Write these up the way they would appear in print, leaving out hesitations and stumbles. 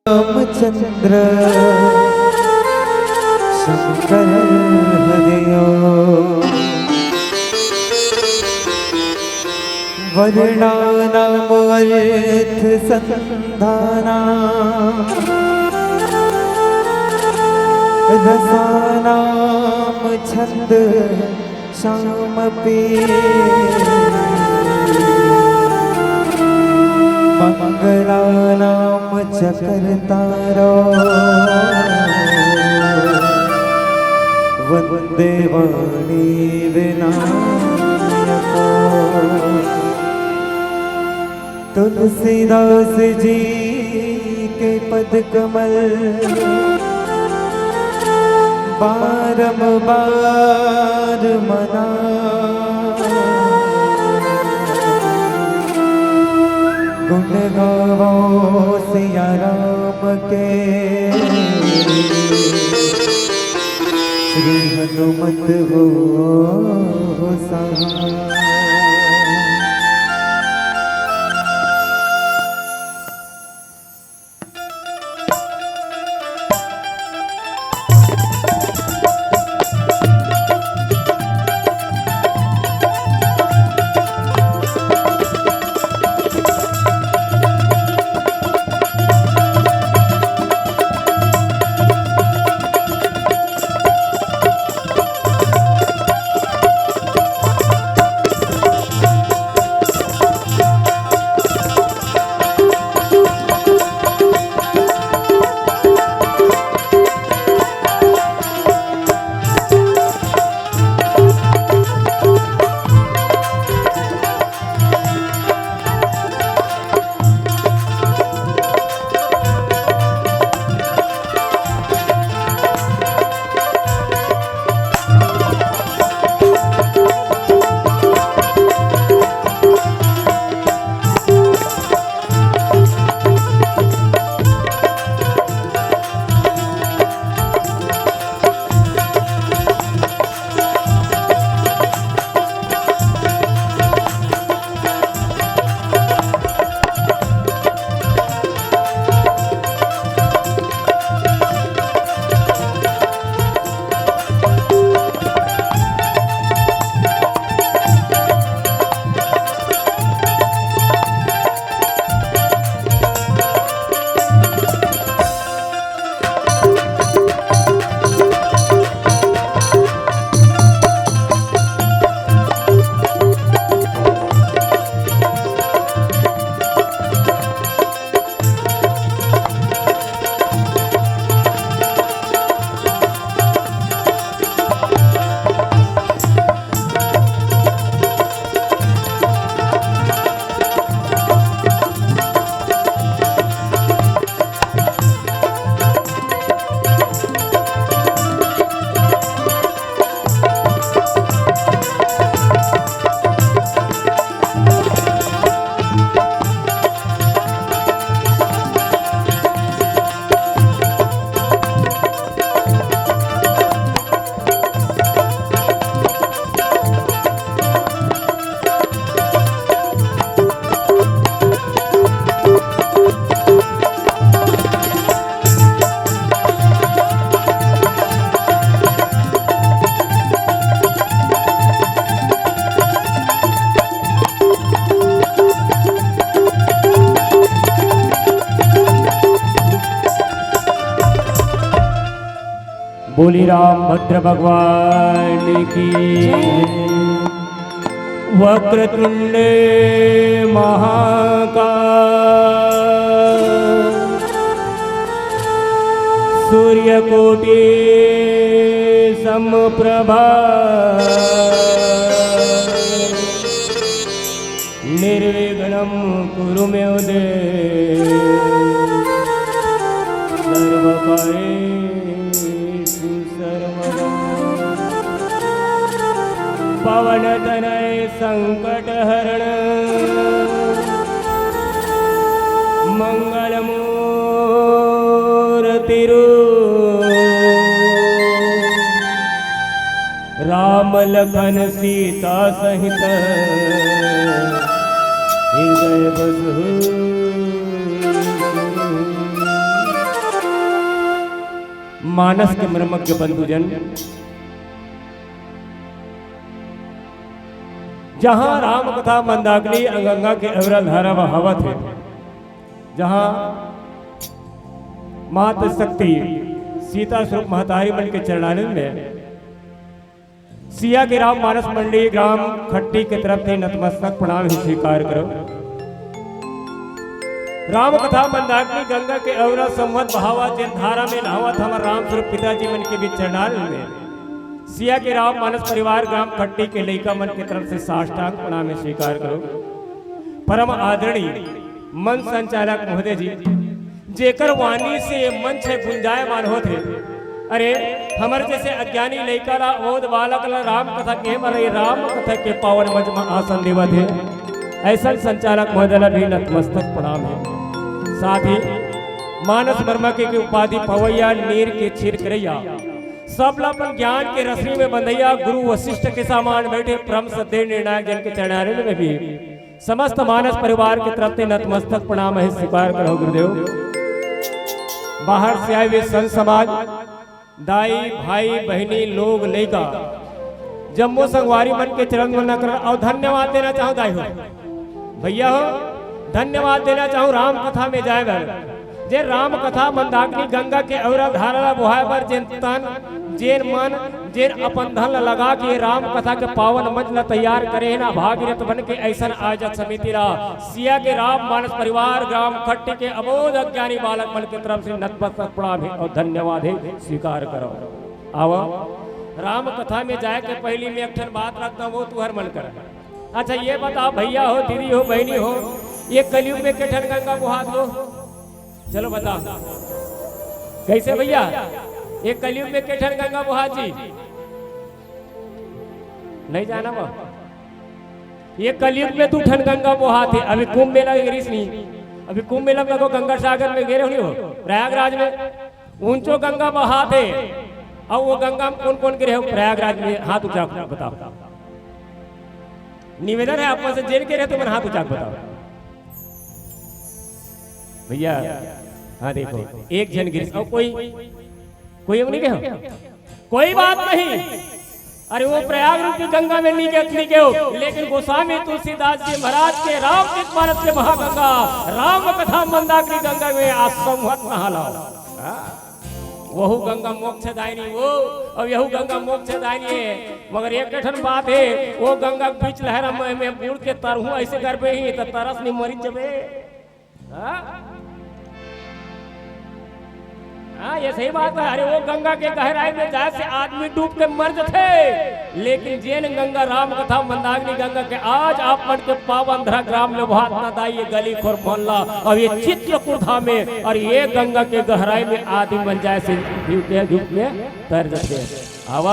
रामचंद्र शंकर हरियो वर्णानाम अर्थ संधाना रसानाम छंद शामपि मंगलानाम चक्रतारो वंदे वाणी विनायको। तुलसीदास जी के पद कमल बारंबार मना गुण गावो सिया राम के श्री हनुमत हो सहाय। बोली रामभद्र भगवान की। वक्रतुंड महाकाय सूर्यकोटि समप्रभा निर्विघ्नं कुरु मे देव सर्वकार्येषु सर्वदा। पवन तनय संकट हरण मंगलमूर्ति राम लखन सीता सहित बस मानस के मर्मज्ञ बंधुजन, जहां राम कथा मंदाकिनी गंगा के अविरल धारा बहावत है, जहां मात शक्ति सीता स्वरूप महतारी मन के चरणानंद में सिया के राम मानस मंडी ग्राम खट्टी की तरफ थे नतमस्तक प्रणाम ही स्वीकार करो। राम कथा मंदाकिनी गंगा के अविरल संवत बहावा जिन धारा में नहावत हमारे राम स्वरूप पिताजी मन के बीच चरणानंद में सिया के राम मानस परिवार ग्राम खट्टी के लइका मन की तरफ से साष्टांग प्रणाम में स्वीकार करो। परम आदरणीय मन संचालक महोदय जी, जेकर वाणी से मंच है गुंजायमान होते, अरे हमारे जैसे अज्ञानी लइका ला ओद बालक ला राम कथा के मरे राम कथा के पावन मंच में आसन देवत है, ऐसा संचालक महोदय ला भी नतमस्तक प्रणाम है। साथ ही मानस वर्मा के उपाधि पवैया नीर के छिर करैया सब अपन ज्ञान के रसरी में बंधैया गुरु वशिष्ठ के सामान बैठे परम सत्य निर्णायक जन के चरणारविंद में भी समस्त मानस परिवार की तरफ से नतमस्तक प्रणाम है स्वीकार करो गुरुदेव। बाहर से आए हुए संत समाज, दाई भाई बहनी लोग लेगा जम्मू संगवारी मन के चरण वंदना कर और धन्यवाद देना चाहूँ दाई हो भैया हो, धन्यवाद देना चाहूँ राम कथा में जाए बर जे राम कथा मंदाकिनी गंगा के अविरल धारा बुहाय बर जेन तन जेन मन जेन अपन धन लगा के राम कथा के पावन मंच ला तैयार करे ना भागीरथ बन के ऐसा आयोजक समिति रा सिया के राम मानस परिवार ग्राम खट्टी के अबोध अज्ञानी बालक मन की तरफ से नतमस्तक प्रणाम है और धन्यवाद है स्वीकार करो। आओ राम कथा में जाए के पहली में एक बात रखता वो तुहर मन कर। अच्छा ये बताओ भैया हो दीदी हो बहनी हो, ये कलयुग में केठन गंगा बुहात हो, चलो बताओ कैसे भैया ये कलयुग में केठन गंगा बुहात जी नहीं जाना वो ये कलयुग में तू ठन गंगा बुहात है। अभी कुंभ मेला गिरीश नहीं, अभी कुंभ मेला में गंगा सागर में गिरे हो प्रयागराज में ऊंचो गंगा बहात है और वो गंगा में कौन कौन गिरे हो प्रयागराज में हाथ उठा बताओ। निवेदन है आप से जेल के रहे तो मैंने हाथ उठा बताओ भैया। हाँ देखो एक जन गिरी और कोई नहीं कहो कोई बात नहीं, अरे वो प्रयाग रूपी गंगा में नहीं के हो, लेकिन गोस्वामी तुलसीदास जी महाराज के रामचरित मानस के महागंगा राम कथा मंदाकिनी गंगा में आसमत नहाला वहु गंगा मोक्षदायिनी वो और यहू गंगा मोक्षदायिनी है। मगर एक कठन बात है वो गंगा के बीच लहरा में बूढ़ के तरहू ऐसे कर पे ही तो तरस नहीं मरी जबे। हाँ ये सही बात है, अरे वो गंगा के गहराई में जाए से आदमी डूब के मर थे, लेकिन जेन गंगा राम कथा मंदाकिनी गंगा के आज आप मन के पावन धरा ग्राम में बहुत नदाई गली खोर मोहल्ला और ये चित्रकूट धाम में और ये गंगा के गहराई में आदमी बन जाए से डूब के तैर जाते अब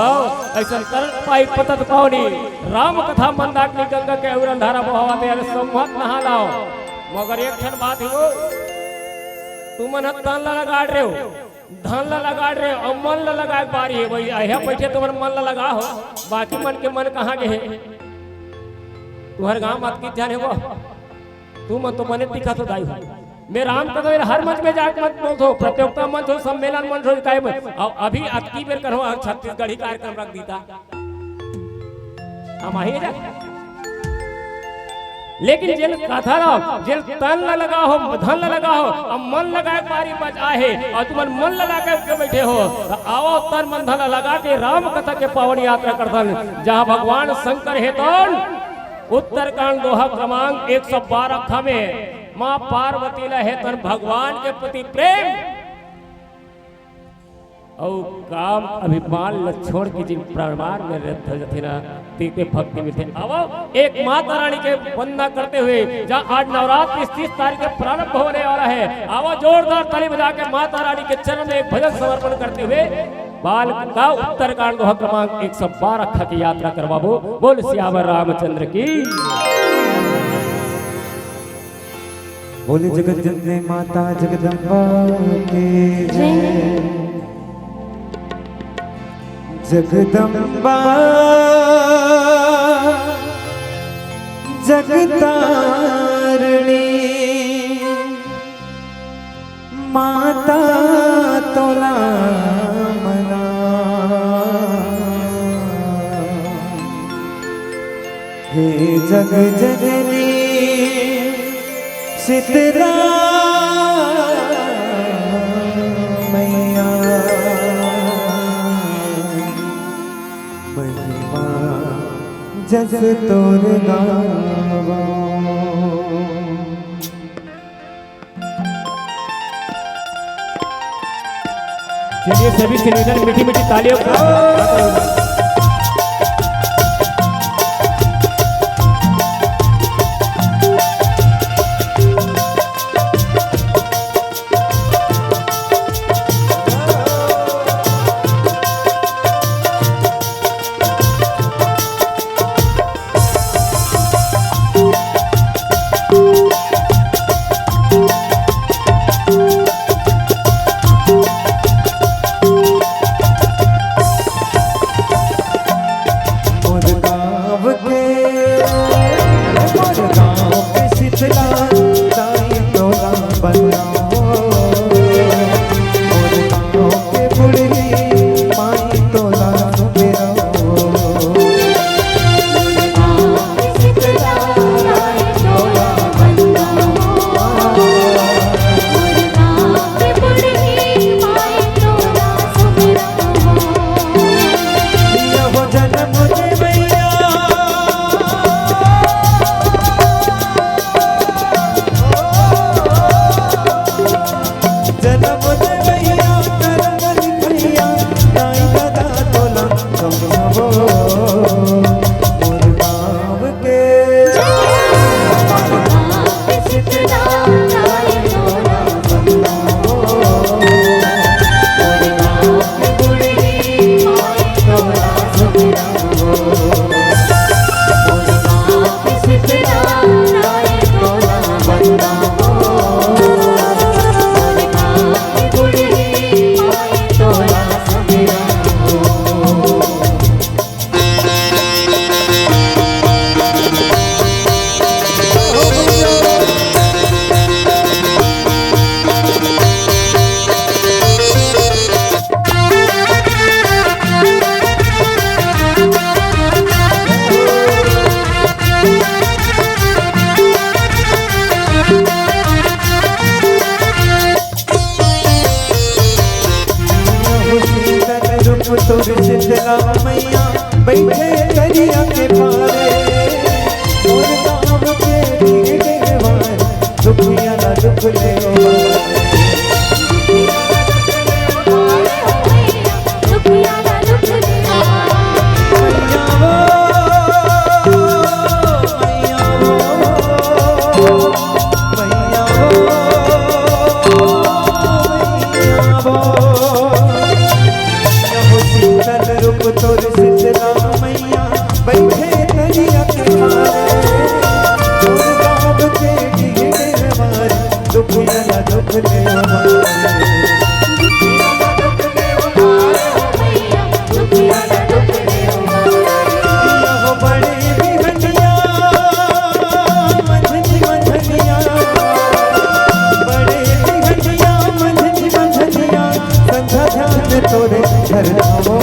ऐसा कर पाई पतत पावनी राम कथा मंदाकिनी गंगा के अविरल धारा बहावते अरे संवत नहा लाओ। मगर एक ठन बात हो तू मन तन लगा रहे हो धन ला लगा रहे और मन ला लगा बारी है भाई अहिया बैठे तुम्हारे मन ला लगा हो बाकी मन के मन कहाँ के है तुम्हारे गांव मत की ध्यान है वो तू मन तो मने दिखा तो दाई हो मैं राम कथा मेरे हर मंच में जाके मत बोल हो प्रतियोगिता मंच हो सम्मेलन मंच हो काय में अभी अतकी बेर करो छत्तीसगढ़ी कार्यक्रम रख दीता हम आइए जा लेकिन जेल कथा रहो जेल तन ला लगा हो धन ला लगा हो और मन लगा पारी बच आहे और तुम मन लगा के बैठे हो आओ तन मन धन लगा के राम कथा के पावन यात्रा करथन जहाँ भगवान शंकर है तो उत्तरकांड दोहा क्रमांक 112 में माँ पार्वती ला है तन भगवान के प्रति प्रेम और काम अभिमान ल छोड़ के जिन प्राणवान में रहते थे ना तीते भक्ति में थे। अब एक माता रानी के वंदना करते हुए जहाँ आज नवरात्रि 30 तारीख के प्रारंभ होने वाला है, आओ जोरदार ताली बजा के माता रानी के चरण में एक भजन समर्पण करते हुए बाल का उत्तरकांड दोहा क्रमांक 112 की यात्रा करवाबो। बोल सियावर रामचंद्र की बोले जगत जननी माता जगदम्बा के जय। जगदम्बा जगतारिणी शीतला मैया महिमा जस तोर गावा। चलिए सभी से निवेदन मीठी मीठी तालियों का तोर शीतला मैया बैठे दरिया के पारे और गाँव के ढेरवार दुखिया ना दुख ले तोर शीतला मैया बैठे दरिया के पारे और गाँव के ढेरवार दुखिया ना दुख ले तोरे घर जाओ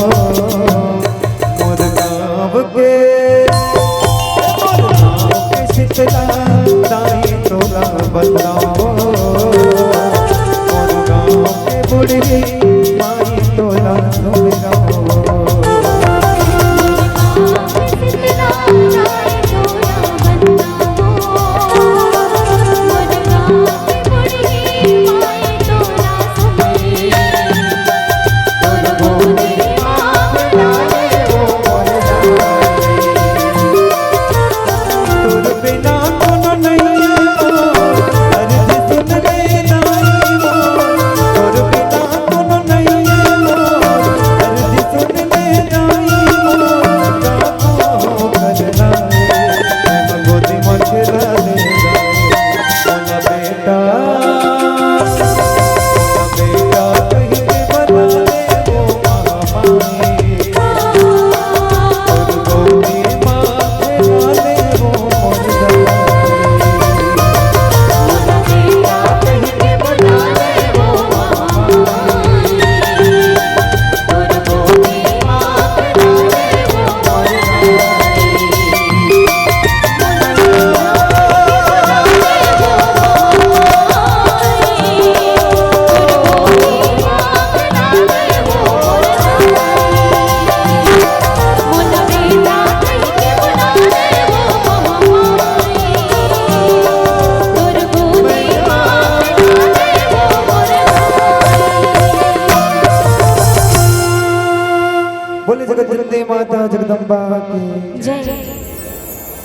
मोर गाँव के शीतला दाई तोला बदलाओ मोर गाँव के बुढ़ी माई तोला सुमिराओ। बिना कोनो नहीं अर्ज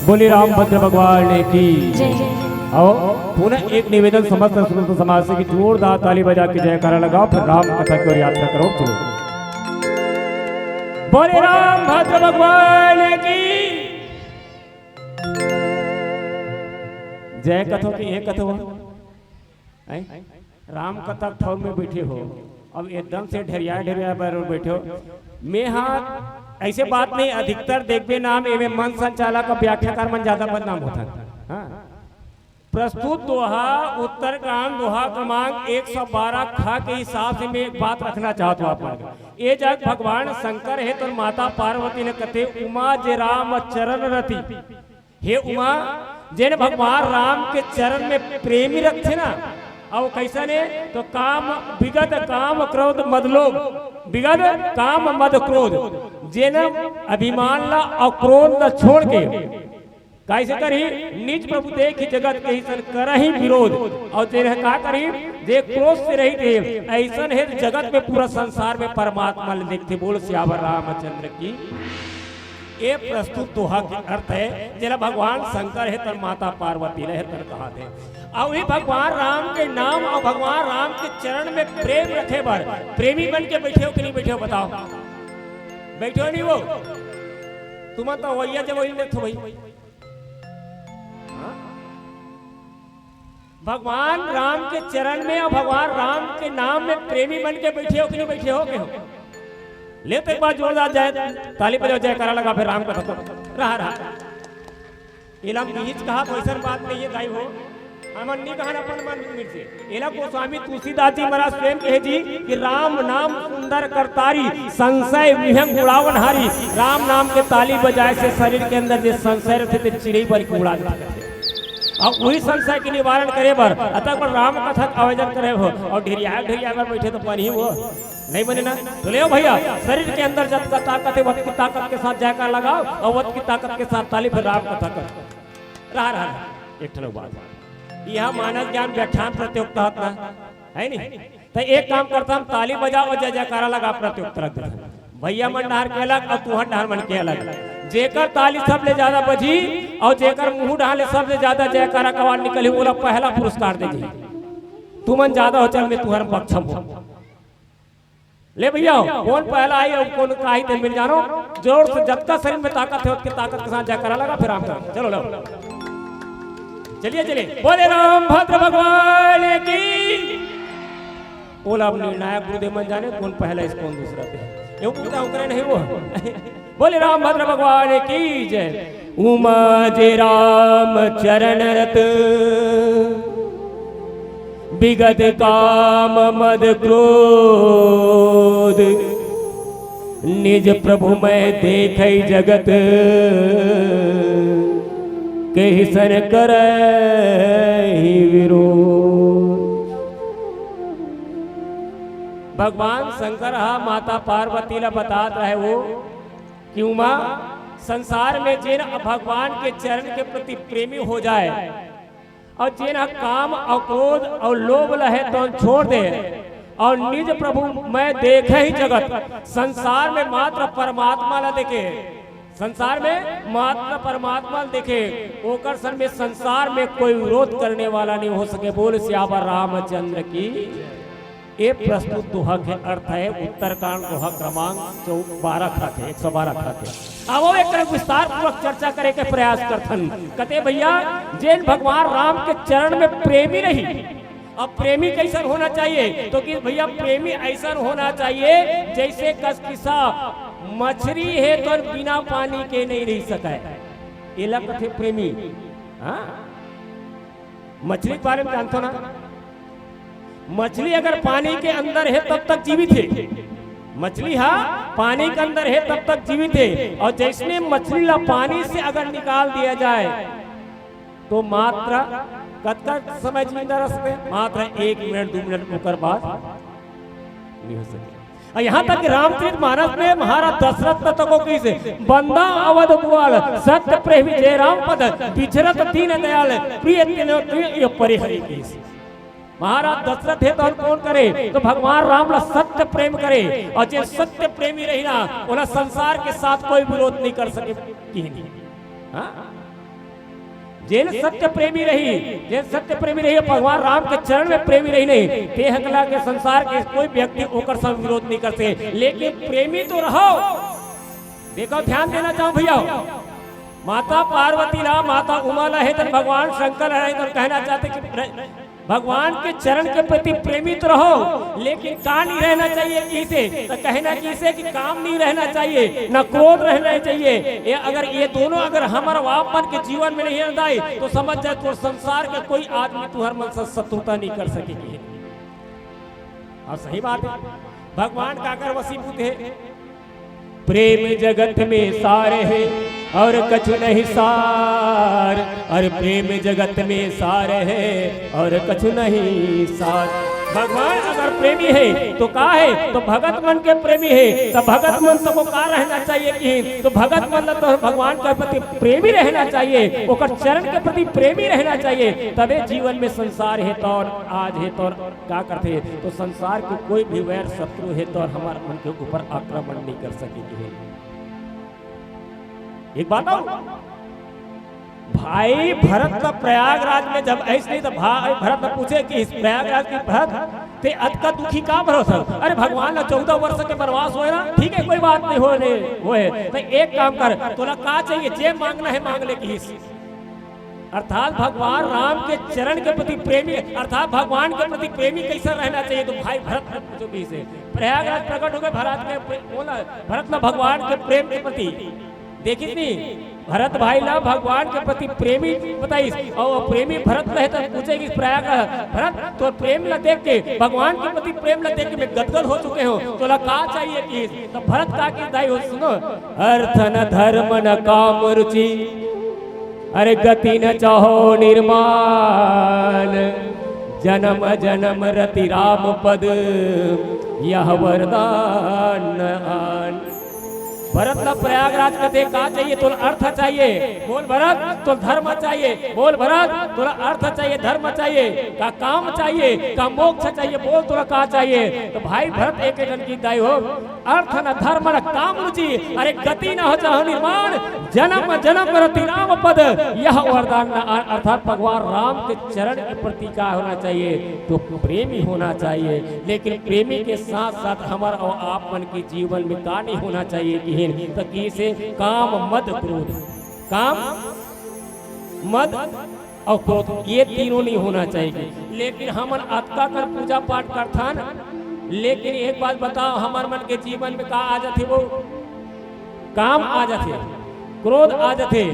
बोले रामभद्र भगवान की आओ पुनः एक निवेदन समस्त श्रोता समाज से कि जोरदार ताली बजा के जयकारा लगाओ, फिर राम कथा की ओर यात्रा करो। चलो बोले रामभद्र भगवान की जय। कथो की एक कथो राम कथा ठौर में बैठे हो, अब एकदम से ढेरिया पर बैठे हो। मैं हाथ ऐसे बात नहीं, अधिकतर देखबे नाम एवं मन संचालक का व्याख्याकार मन ज्यादा बदनाम होता है। हाँ। प्रस्तुत दोहा उत्तर कांड दोहा क्रमांक 112 खा के हिसाब से मैं एक बात रखना चाहता हूँ आप ये जग भगवान शंकर है तो माता पार्वती ने कहते उमा जे राम चरण रति। हे उमा जिन भगवान राम के चरण में प्रेमी रखे ना, और कैसा ने तो काम विगत काम क्रोध मदलोभ, विगत काम मद क्रोध, जिन अभिमान ला और क्रोध न छोड़ के कैसे करी निज प्रभु देखी जगत के सन करही विरोध, और तेरे का करी जे क्रोध से रही थे ऐसा है जगत में पूरा संसार में परमात्मा देखते। बोल सियावर रामचंद्र की। ये प्रस्तुत दोहा के अर्थ है जरा भगवान शंकर है तर माता पार्वती रहे तर कहा थे, और वही भगवान राम के नाम और भगवान राम के चरण में प्रेम रखे बर प्रेमी बन के बैठे हो कि नहीं बैठे हो बताओ? बैठे हो नहीं वो? तुम तो वही जब वही नहीं भाई भगवान राम के चरण में और भगवान राम के नाम में प्रेमी बन के बैठे हो कि नहीं बैठे हो? के हो ले तो एक बार जोरदार जाए ताली बजाओ जयकारा लगा फिर राम का रहा इलाम बीच कहा तो ऐसा बात नहीं है गाय हो हमन नहीं कहा अपन मन से एला गोस्वामी तुलसीदास जी महाराज स्वयं कहे जी कि राम नाम सुंदर करतारी संशय विहंग उड़ावन हारी। राम नाम के ताली बजाए से शरीर के अंदर जो संशय रहते थे चिड़ई पर उड़ा देते और वही संशय के निवारण करे बर अतः पर राम कथा आयोजन करे हो और ढेरिया पर बैठे तो पानी वो नहीं बने ना। तो ले भैया शरीर के अंदर जब का ताकत है वत की ताकत के साथ जयकार लगाओ और वत की ताकत के साथ ताली फिर राम कथा कर रहा एक ठलो बात यह मानव ज्ञान व्याख्यान प्रतियोगिता होता है नहीं तो एक काम करता हम ताली बजाओ और जय जयकारा लगा प्रतियोगिता रख देते भैया मन डहार के अलग और तुहर डहार मन के अलग जेकर ताली सबले ज्यादा बजी और जेकर मुंह डाले सबसे ज्यादा जयकारा कवाल निकली बोला पहला पुरस्कार दे दी तुमन ज्यादा हो चल मैं तुहर पक्षम हो। ले भैया कौन पहला आई और कौन का ही मिल जानो जोर से जब तक शरीर में ताकत है उसकी ताकत के साथ जयकारा लगा फिर राम कर चलो लो चलिए चलिए बोले रामभद्र भगवान की। बोला अब निर्णायक गुरुदेव मन जाने कौन पहला इस कौन दूसरा पे यूं पूछता उतरे नहीं वो बोले रामभद्र भगवान की जय। उमा जे राम चरण रत विगत काम मद क्रोध निज प्रभु मैं देख जगत कही सर कर विरोध। भगवान शंकर माता पार्वती ला बतात रहे वो क्यों माँ संसार में जिन भगवान के चरण के प्रति प्रेमी हो जाए और जिन काम और क्रोध और लोभ लहे तो छोड़ दे और निज प्रभु मैं देखे ही जगत संसार में मात्र परमात्मा ला देखे संसार में मात्र परमात्मा देखे ओकर सन में संसार में कोई विरोध करने वाला नहीं हो सके। बोल सियावर रामचंद्र की। ये प्रस्तुत दोहा के अर्थ है उत्तरकांड दोहा क्रमांक 112 खाते। अब वो एक विस्तार पूर्वक चर्चा करे के प्रयास करथन कहते भैया जैन भगवान राम के चरण में प्रेमी रही। अब प्रेमी कैसा होना चाहिए तो कि भैया प्रेमी ऐसा होना चाहिए जैसे कसकिसा मछली है तो बिना पानी के नहीं रह सका ये लगते प्रेमी। हाँ मछली के बारे में जानते हो ना मछली अगर पानी के अंदर है तब तक जीवित है। मछली हाँ पानी के अंदर है तब तक जीवित है और जैसे मछली ला पानी से अगर निकाल दिया जाए तो मात्र कतका समय जिंदा रह सकते मात्र 1 मिनट 2 मिनट होकर बाद नहीं हो सके। और यहाँ तक रामचरित मानस में महाराज दशरथ तको कैसे बंदा अवध बुआल सत्य प्रेमी जय राम पद बिछरत दीन दयाल प्रिय परिहरि कैसे। महाराज दशरथ है तो कौन करे तो भगवान राम ला सत्य प्रेम करे और जो सत्य प्रेमी रही ना उन्हें संसार के साथ कोई विरोध नहीं कर सके। हाँ जेल सत्य प्रेमी रही, जेल सत्य प्रेमी रही, भगवान राम के चरण में प्रेमी रही नहीं, ते हकला के संसार के कोई व्यक्ति ओकर सब विरोध नहीं करते, लेकिन प्रेमी तो रहो। देखो ध्यान देना चाहूं भैया, माता पार्वती ला, माता उमा ला है तो भगवान शंकर है तो कहना चाहते कि भगवान के चरण के प्रति प्रेमी तो रहो, लेकिन का नहीं रहना चाहिए किसे, तो कहना किसे कि काम नहीं रहना चाहिए, न क्रोध रहना चाहिए। ये अगर ये दोनों अगर हमारा वापन के जीवन में नहीं रहता तो समझ जाए तो संसार के कोई आदमी तुम्हारे मन से शत्रुता नहीं कर सकेगी। और सही बात है, भगवान का कर वसीभूत है, प्रेम जगत में सारे है और कछु नहीं सार, और प्रेम जगत में सारे है और कछु नहीं सार। भगवान अगर प्रेमी है तो का है, तो भगत मन के प्रेमी है, तो भगत मन तो को का रहना चाहिए कि, तो भगत मन तो भगवान के प्रति प्रेमी रहना चाहिए, ओकर चरण के प्रति प्रेमी रहना चाहिए, तबे जीवन में संसार है तो आज है तो क्या करते, तो संसार के कोई भी वैर शत्रु है तो हमारे मन के ऊपर आक्रमण नहीं कर सकेगी। एक बात भाई, भरत का प्रयागराज में जब ऐसे नहीं तो भाई भरत ने पूछे कि इस प्रयागराज की भरत ते अत का दुखी का भरोसा, अरे भगवान ना 14 वर्ष के वनवास हुए ना, ठीक है कोई बात नहीं होए तो एक काम कर, तोला का चाहिए, जे मांगना है मांग ले की। अर्थात भगवान राम के चरण के प्रति प्रेमी, अर्थात भगवान के प्रति प्रेमी कैसा रहना चाहिए, तो भाई भरत ने पूछो भी से प्रयागराज प्रकट हो गए, भरत के बोला भरत ने भगवान के प्रेम के प्रति देखी नहीं, भरत भाई ला भगवान के प्रति प्रेमी बताइस, और प्रेमी भरत रहे तो पूछेगी प्रयाग भरत तो प्रेम ला देख के, भगवान के प्रति प्रेम ला देख के मैं गदगद हो चुके हो, तो ला का चाहिए कि, तो भरत का की दाई हो, सुनो, अर्थ न धर्म न काम रुचि, अरे गति न चाहो निर्माण, जन्म जन्म रति राम पद यह वरदान आन। भरत ना प्रयागराज का देख का चाहिए, तो अर्थ चाहिए, बोल भरत, तो धर्म चाहिए, बोल भरत, तो अर्थ चाहिए, धर्म चाहिए, का काम चाहिए, का मोक्ष चाहिए, बोल तो का चाहिए, तो भाई भरत एक जन की दाई हो, अर्थ न धर्म न काम रुचि, अरे गति न हो चाहो निर्माण, जन्म जन्म रति राम पद यह वरदान। अर्थात भगवान राम के चरण के प्रति क्या होना चाहिए, तो प्रेमी होना चाहिए, लेकिन प्रेमी के साथ साथ हमारा और आप मन के जीवन में का नहीं होना चाहिए कि तकी से काम मद क्रोध, काम मद और क्रोध ये तीनों नहीं होना चाहिए। लेकिन हमन अतका कर पूजा पाठ करथन, लेकिन एक बात बताओ, हमारे मन के जीवन में का आ जाते, वो काम आ जाते, क्रोध आ जाते,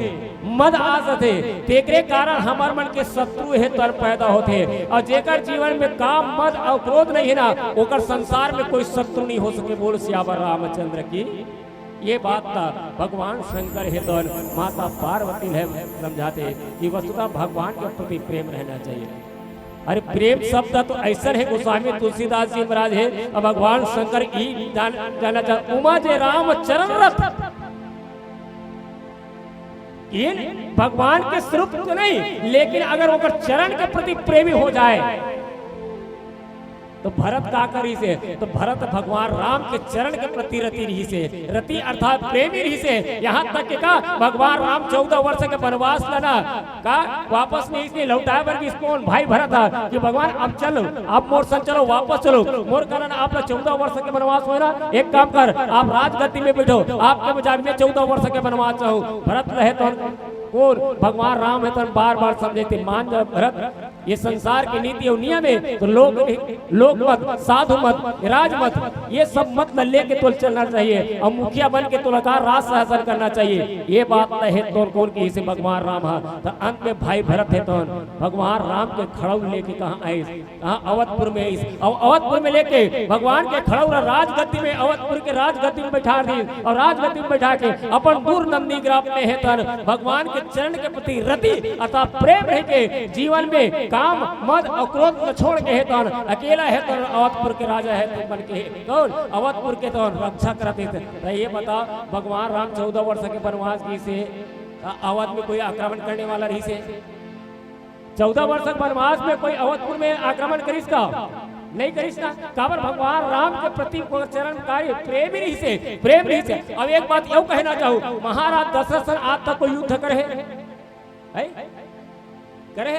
मद आ जाते, तेकरे कारण हमारे मन के शत्रु है तर पैदा होते, और जेकर जीवन में काम मद और क्रोध नहीं है ना, ओकर संसार में कोई शत्रु नहीं हो सके। बोल सियावर रामचंद्र की। ये बात था भगवान शंकर है तो माता पार्वती है समझाते कि वस्तुतः भगवान के प्रति प्रेम रहना चाहिए। अरे प्रेम शब्द तो ऐसा है, गोस्वामी तुलसीदास जी महाराज है और भगवान शंकर की जाना चाहते, उमा जे राम चरण रथ, इन भगवान के स्वरूप तो नहीं, लेकिन अगर वो चरण के प्रति प्रेमी हो जाए तो भरत का करी से, तो भरत भगवान राम के चरण के प्रति रति रही से, रति अर्थात प्रेमी रही से, यहाँ तक कि का भगवान राम 14 वर्ष के वनवास लेना का वापस नहीं इसलिए लौटाए बर कौन भाई भरत था कि भगवान अब चलो, आप मोर संग चलो, वापस चलो, मोर कारण आप 14 वर्ष के वनवास हो ना, एक काम कर आप राजगद्दी में बैठो, आपके बजाय में 14 वर्ष के वनवास चाहूँ। भरत रहे तो कौन भगवान राम है तो बार बार समझते, मान जा भरत ये संसार की नीति और नियम है, तो लोग मत, साधु मत, राज मत, ये सब मत न लेके तो चलना चाहिए, और मुखिया बन के तो लगातार राज शासन करना चाहिए। ये बात है तो कौन की इसे भगवान राम है, तो अंत में भाई भरत है तो भगवान राम के खड़ाऊ लेके कहाँ आए, कहाँ अवधपुर में आईस, और अवधपुर में लेके भगवान के खड़ाऊ राजगद्दी में, अवधपुर के राजगद्दी में बैठा दी, और राजगद्दी में बैठा के अपन दूर नंदी ग्राम में है तो भगवान के चरण के प्रति रति अर्थात प्रेम रह के जीवन में काम मद और क्रोध न छोड़ के है तो अकेला है तो अवधपुर के राजा है तो बन के कौन अवधपुर के तो रक्षा करते थे। तो ये बताओ भगवान राम 14 वर्ष के वनवास की से अवध में कोई आक्रमण करने वाला रही से, 14 वर्ष के वनवास में कोई अवधपुर में आक्रमण करिस का नहीं करिस ना, काबर भगवान राम के प्रति चरण कार्य प्रेम ही से, प्रेम नहीं से। अब एक बात यू कहना चाहूँ, महाराज दशरथ आज तक कोई युद्ध करे है? करे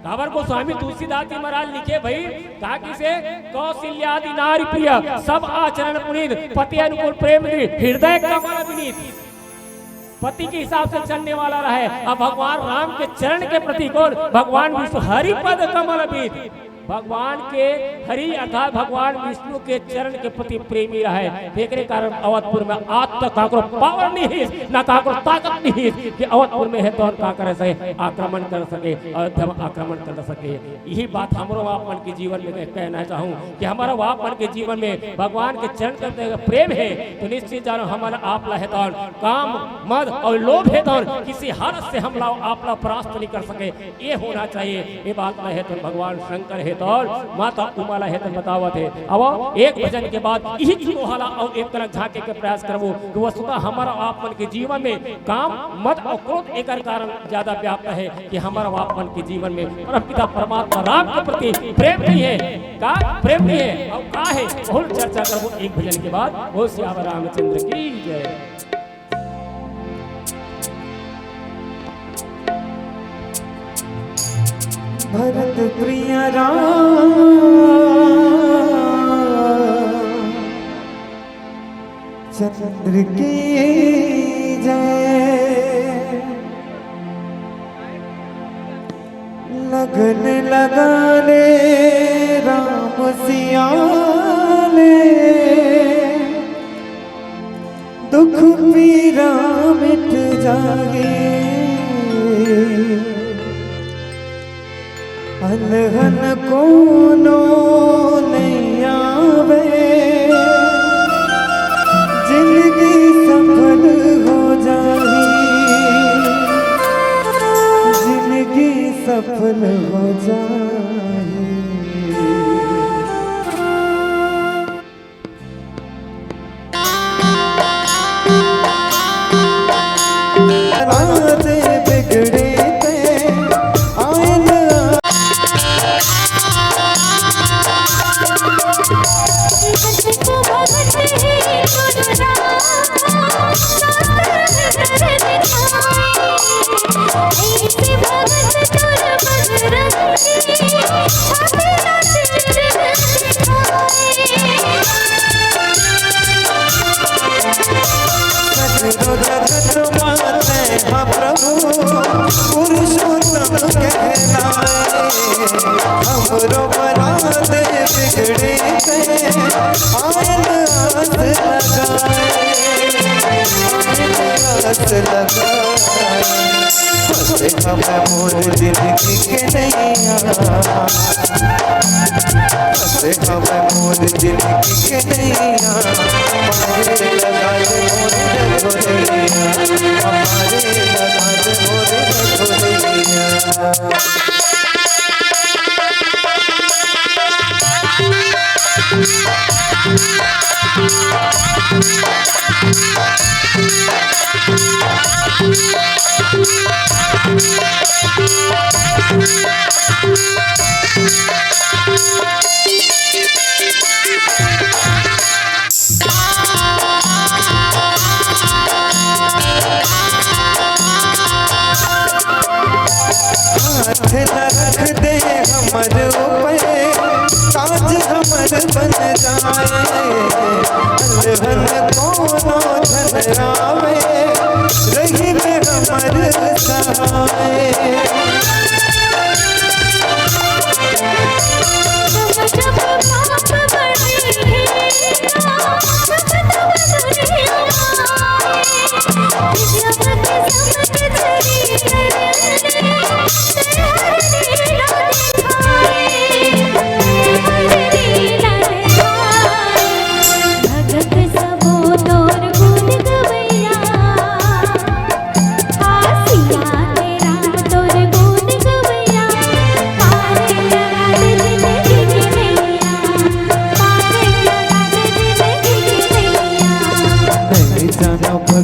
काबर को स्वामी तुलसीदास जी महाराज लिखे भाई कहा किसे कौशल्यादि नारी प्रिय सब आचरण पुनीत पति अनुकूल प्रेम हृदय कमल विनीत पति के हिसाब से चलने वाला रहे। अब भगवान राम के चरण के प्रति कौन भगवान विष्णु हरि पद कमल बीत भगवान के हरि अर्थात भगवान विष्णु के चरण के प्रति प्रेमी रहे। देखने कारण अवधपुर में आज तक काकरो पावर नहीं ना काकरो ताकत नहीं कि अवधपुर में है तो का करे सके आक्रमण कर सके अयोध्या में आक्रमण कर सके। यही बात हमारो आपन के जीवन में कहना चाहूँ कि हमारा आपन के जीवन में भगवान के चरण करते प्रेम है तो निश्चित जानो हमारा आपला है तो काम मद और लोभ है तो किसी हालत से हम आपला परास्त नहीं कर सके ये होना चाहिए। ये बात में है तो भगवान शंकर है तो माता उमाला है तो बतावत है। अब एक भजन के बाद यही चीजों हाला और एक तरह झांके के प्रयास करबो कि वस्तुतः हमारा आपन के जीवन में काम मद और क्रोध एक कारण ज्यादा व्याप्त है कि हमारा आपन के जीवन में परमपिता परमात्मा राम के प्रति प्रेम नहीं है का प्रेम नहीं है और का है बहुत चर्चा करबो एक भजन के बाद। वो श्याम रामचंद्र की जय। भरत प्रिय राम चंद्र की जय। लगन लगा ले राम सिया ले दुख पीरा मिट जाए। अलहन कोनो नहीं आवे जिंदगी सफल हो जाए जिंदगी सफल हो जाए। राजे बिगड़े पुरुषोत्तम कहलाए हमरो बरात बिगड़े आयल आस लगाए हमें मोर जिंदगी के नैया हमें मोर जिंदगी के नैया हमारे लगा दे मोर रघुरैया हमारे लगा दे मोर रघुरैया। हाथ न रख दे हमर ऊपर काज हमर बन जाए। अलहन कोनो धनरावे रही में हमर सहाय।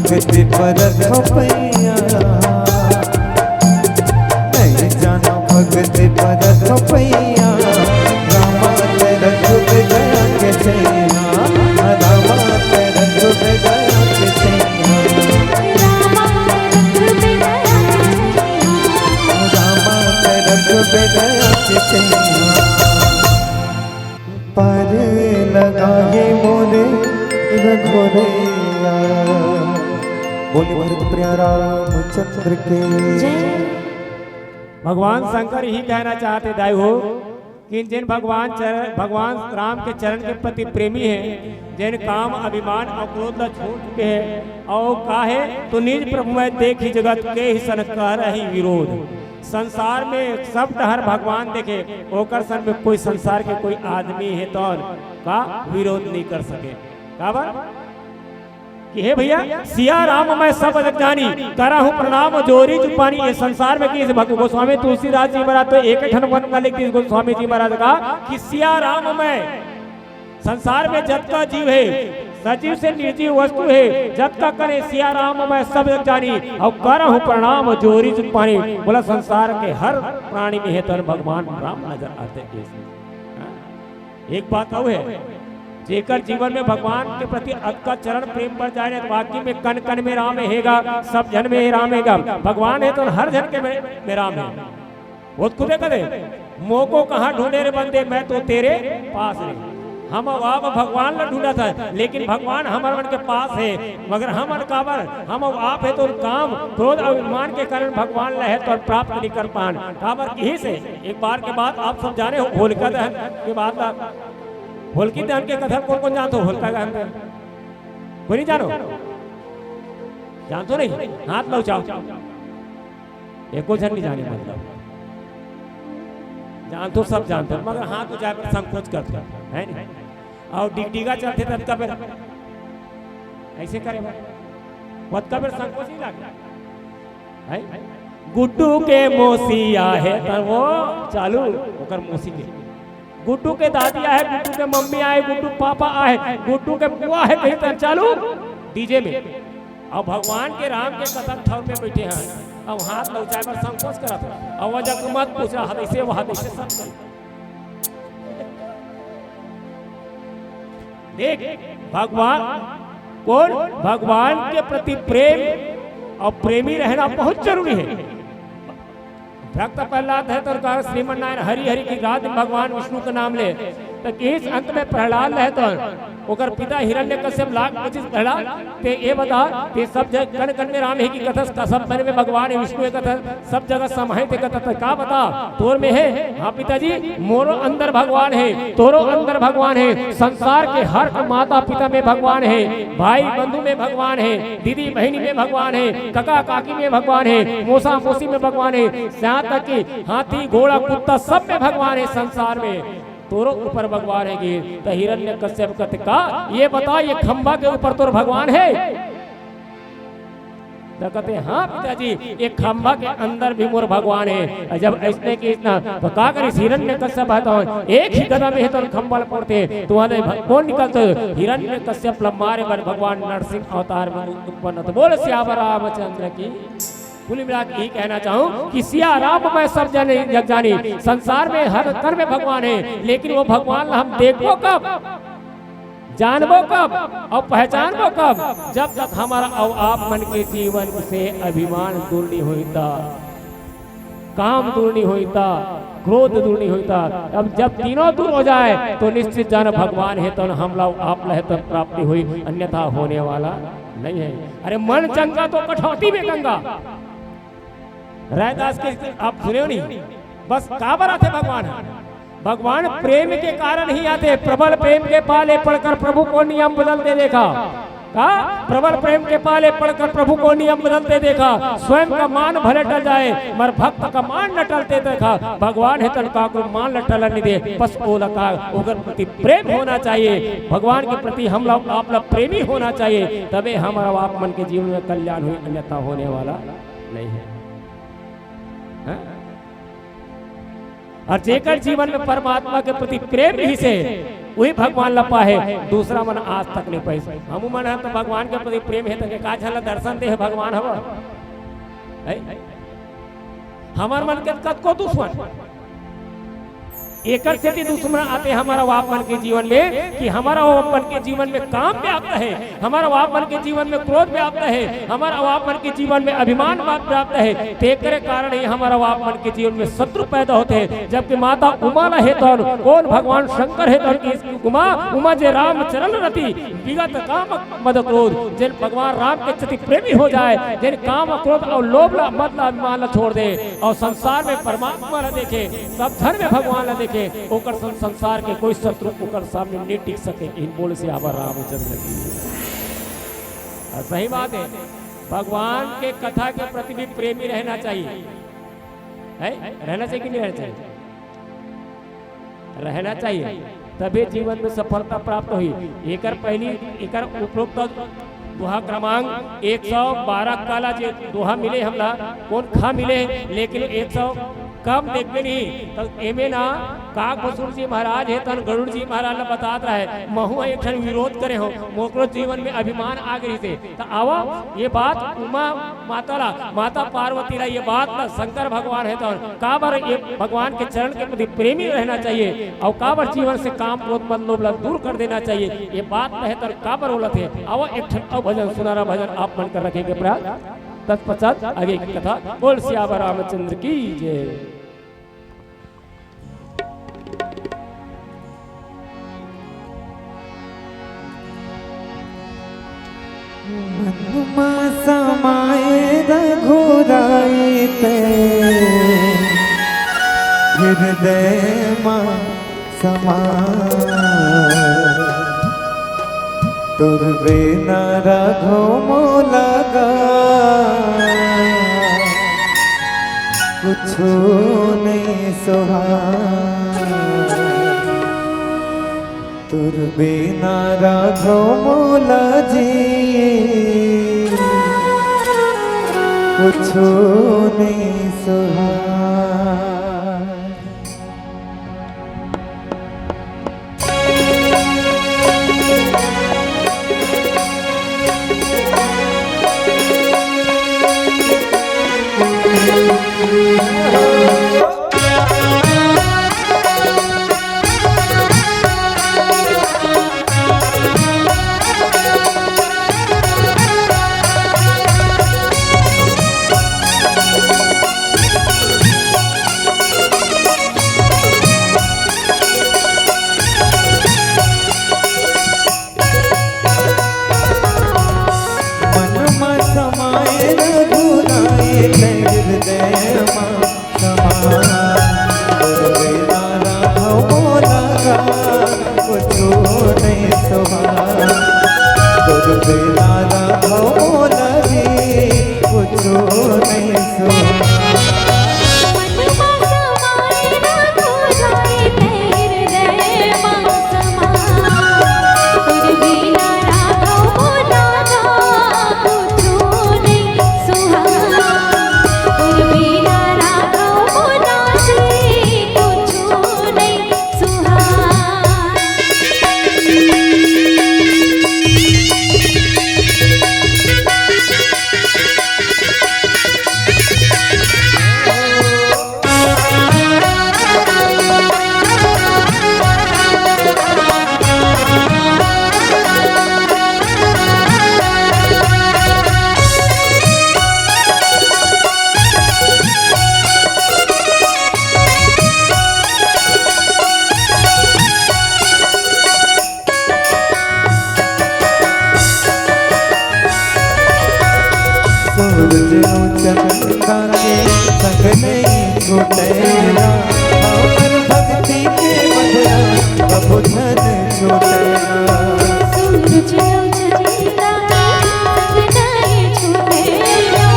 भक्ति परख पैया नहीं जाना भक्ति परख पैया रामा तेरा जुग गया के सैया रामा तेरा जुग गया के सैया रामा गया के छैया पर लगा है मोरे रघुरैया। बोले भरत प्रिया रामचंद्र के। भगवान शंकर ही कहना चाहते दाई हो कि जिन भगवान राम के चरण के प्रति प्रेमी हैं, जिन काम अभिमान और क्रोध न छोड़ चुके हैं और काहे तो निज प्रभु में देखी जगत के ही सन कह रही विरोध। संसार में सब हर भगवान देखे ओकर सन में कोई संसार के कोई आदमी है तो का विरोध नहीं कर सके। काबर कि हे भैया सिया राम मैं सब जग जानी करा हूँ प्रणाम जोरी चुपानी। ये संसार में किस भक्त गोस्वामी तुलसीदास जी महाराज तो एक ठन वन का लिखती गोस्वामी जी महाराज का कि सिया राम मैं संसार में जब का जीव है सजीव से निर्जीव वस्तु है जब का करे सिया राम मैं सब जग जानी और करा हूँ प्रणाम जोरी चुपानी। बोला संसार के हर प्राणी में है तो भगवान राम नजर आते हैं। एक बात और है जेकर जीवन में भगवान के प्रति अक्का चरण प्रेम बढ़ जाए तो वाकई में कण कण में राम रहेगा, सब जन में राम रहेगा। भगवान है तो हर जन के में राम है। वो खुद करे मोह को कहाँ ढूंढे रे बंदे मैं तो तेरे पास रे। हम आप भगवान ने ढूंढा था लेकिन भगवान हमारे मन के पास है मगर हम काबर हम आप है तो काम क्रोध अभिमान के कारण भगवान है तो प्राप्त नहीं कर पान काबर यही से। एक बार के बाद आप सब जाने हो होलिका दहन के बाद होलिका दहन के कथन कौन कौन जानते हो? होलिका दहन कोई नहीं जानो? जानते नहीं? हाथ लो चाओ एको जन नहीं जाने मतलब जान तो सब जानते हो मगर हाथ तो जाकर संकोच करते है नहीं। और डिगडिगा चलते तब कब ऐसे करे बहुत कब संकोच ही लगे है। गुड्डू के मोसिया है तो वो चालू होकर मोसी के गुड्डू के दादी आए गुड्डू के मम्मी आए गुड्डू पापा आए गुड्डू के बुआ है कहीं तो चालू डीजे में। और भगवान के राम के कदम ठौर में बैठे हैं अब हाथ लौचाए पर संकोच करत है और वजह को मत पूछ रहा ऐसे वहां ऐसे सब देख भगवान कौन भगवान के प्रति प्रेम और प्रेमी रहना बहुत जरूरी है। भक्त प्रहलाद है तो कहा श्रीमन नारायण हरि हरि की रात भगवान विष्णु का नाम ले तो इस अंत में प्रहलाद है तो ओकर पिता हिरण्यकश्यप लाख 25 प्रहलाद ते ये बता ते सब जगह कण कण में राम है की कथा सब मन में भगवान है विष्णु है कथा सब जगह समाहित है कथा का बता तोर में है। हाँ पिताजी मोरो अंदर भगवान है तोरो अंदर भगवान है संसार के हर माता पिता में भगवान है भाई बंधु में भगवान है दीदी बहनी में भगवान है काका काकी में भगवान है मौसा मौसी में भगवान है यहाँ तक कि हाथी घोड़ा कुत्ता सब में भगवान है संसार में तोरो ऊपर भगवान है कि तो हिरण्यकश्यप कहते का ये बता ये खंबा के ऊपर तोर भगवान है तो कहते हाँ पिताजी ये खंबा के अंदर भी मोर भगवान है। जब ऐसने की इतना तो का करी हिरण्यकश्यप है तो एक ही गदा में है तो खंबा पड़ते तुम्हारे कौन निकलते हिरण्यकश्यप मारे बर भगवान नरसिंह अवतार में उत्पन्न तो बोल श्याम रामचंद्र की। कुल मिला के यही कहना चाहूँ कि सिया राम मैं सब जग जानी संसार में हर कर में भगवान है लेकिन वो भगवान हम देखो कब जानबो कब और पहचानबो कब जब तक हमारा और आप मन के जीवन से अभिमान दूर नहीं होता काम दूर नहीं होता क्रोध दूर नहीं होता। अब जब तीनों दूर हो जाए तो निश्चित जान भगवान है तो हम लोग आप लहे तो प्राप्ति हुई अन्यथा होने वाला नहीं है। अरे मन चंगा तो कठौती में गंगा रैदास के आप सुने हो नहीं बस काबर आते भगवान प्रेम के कारण ही आते। प्रबल प्रेम के पाले पढ़कर प्रभु को नियम बदलते देखा का प्रबल प्रेम के पाले पढ़कर प्रभु को नियम बदलते देखा स्वयं का मान भले टल जाए मर भक्त का मान न टलते देखा। भगवान है तन का मान न टलन नहीं दे बस ओला का उगर प्रति प्रेम होना चाहिए भगवान के प्रति हम लोग आप लोग प्रेमी होना चाहिए तबे हमारा आप मन के जीवन में कल्याण हुई अन्यथा होने वाला नहीं है। और जेकर जीवन में परमात्मा के प्रति प्रेम ही से वही भगवान लपा है दूसरा मन आज तक नहीं पैसा हम मन है तो भगवान के प्रति प्रेम है तो का झल दर्शन दे भगवान हवा हमार मन के कद को दुश्मन एक से दुश्मन आते हैं हमारा वापमन के जीवन में कि हमारा वापमन के जीवन में काम व्याप्त है, हमारा वापमन के जीवन में क्रोध व्याप्त है, हमारा वापमन के जीवन में अभिमान व्याप्त है। तेरे कारण ही हमारा वापमन के जीवन में शत्रु पैदा होते हैं। जबकि माता उमा न है तो कौन भगवान शंकर है तो उमा जे राम चरण रति विगत काम मद क्रोध, जिन भगवान राम के प्रति प्रेमी हो जाए, जिन काम क्रोध और लोभ मत अभिमान छोड़ दे और संसार में परमात्मा न देखे, सब धर्म में भगवान न देखे, ओकर संसार के कोई शत्रु ओकर सामने नहीं टिक सके। इन बोल से आवर रामचंद्र की सही बात है। भगवान के कथा के प्रति भी प्रेमी रहना चाहिए, है रहना चाहिए कि नहीं रहना चाहिए? रहना चाहिए, तभी जीवन में सफलता प्राप्त हुई। एकर पहली एकर उपरोक्त दोहा क्रमांक 112 काला जे दोहा मिले हमला कौन खा मिले, लेकिन 100 कम देखते नहीं तो एमे ना काग बसुर जी महाराज है तन गरुड़ जी महाराज ने बतात रहा है महु एक क्षण विरोध करे हो मोकरो जीवन में अभिमान आ गई थे। तो आवा ये बात उमा माता पार्वती ला ये बात ना शंकर भगवान है तो काबर ये भगवान के चरण के प्रति प्रेमी रहना चाहिए और काबर जीवन से काम क्रोध मद लोभ दूर कर देना चाहिए। ये बात बेहतर काबर बोलत है। आवा एक क्षण भजन सुनारा भजन आप मन कर रखेंगे प्रयास तत्पश्चात आगे की कथा। बोल सियावर रामचंद्र की जय। मनुमा समाए रघुराई हृदय मां समाए तुरबे न रघो मोलगा कुछ नहीं सुहाए तुरबे न रघो मोला जी कुछ नहीं सुहाए। चंदा के संग नहीं छूटेगा हमर भक्ति के बदला कबू धन छूटेगा। सूरज चंदा के संग नहीं छूटेगा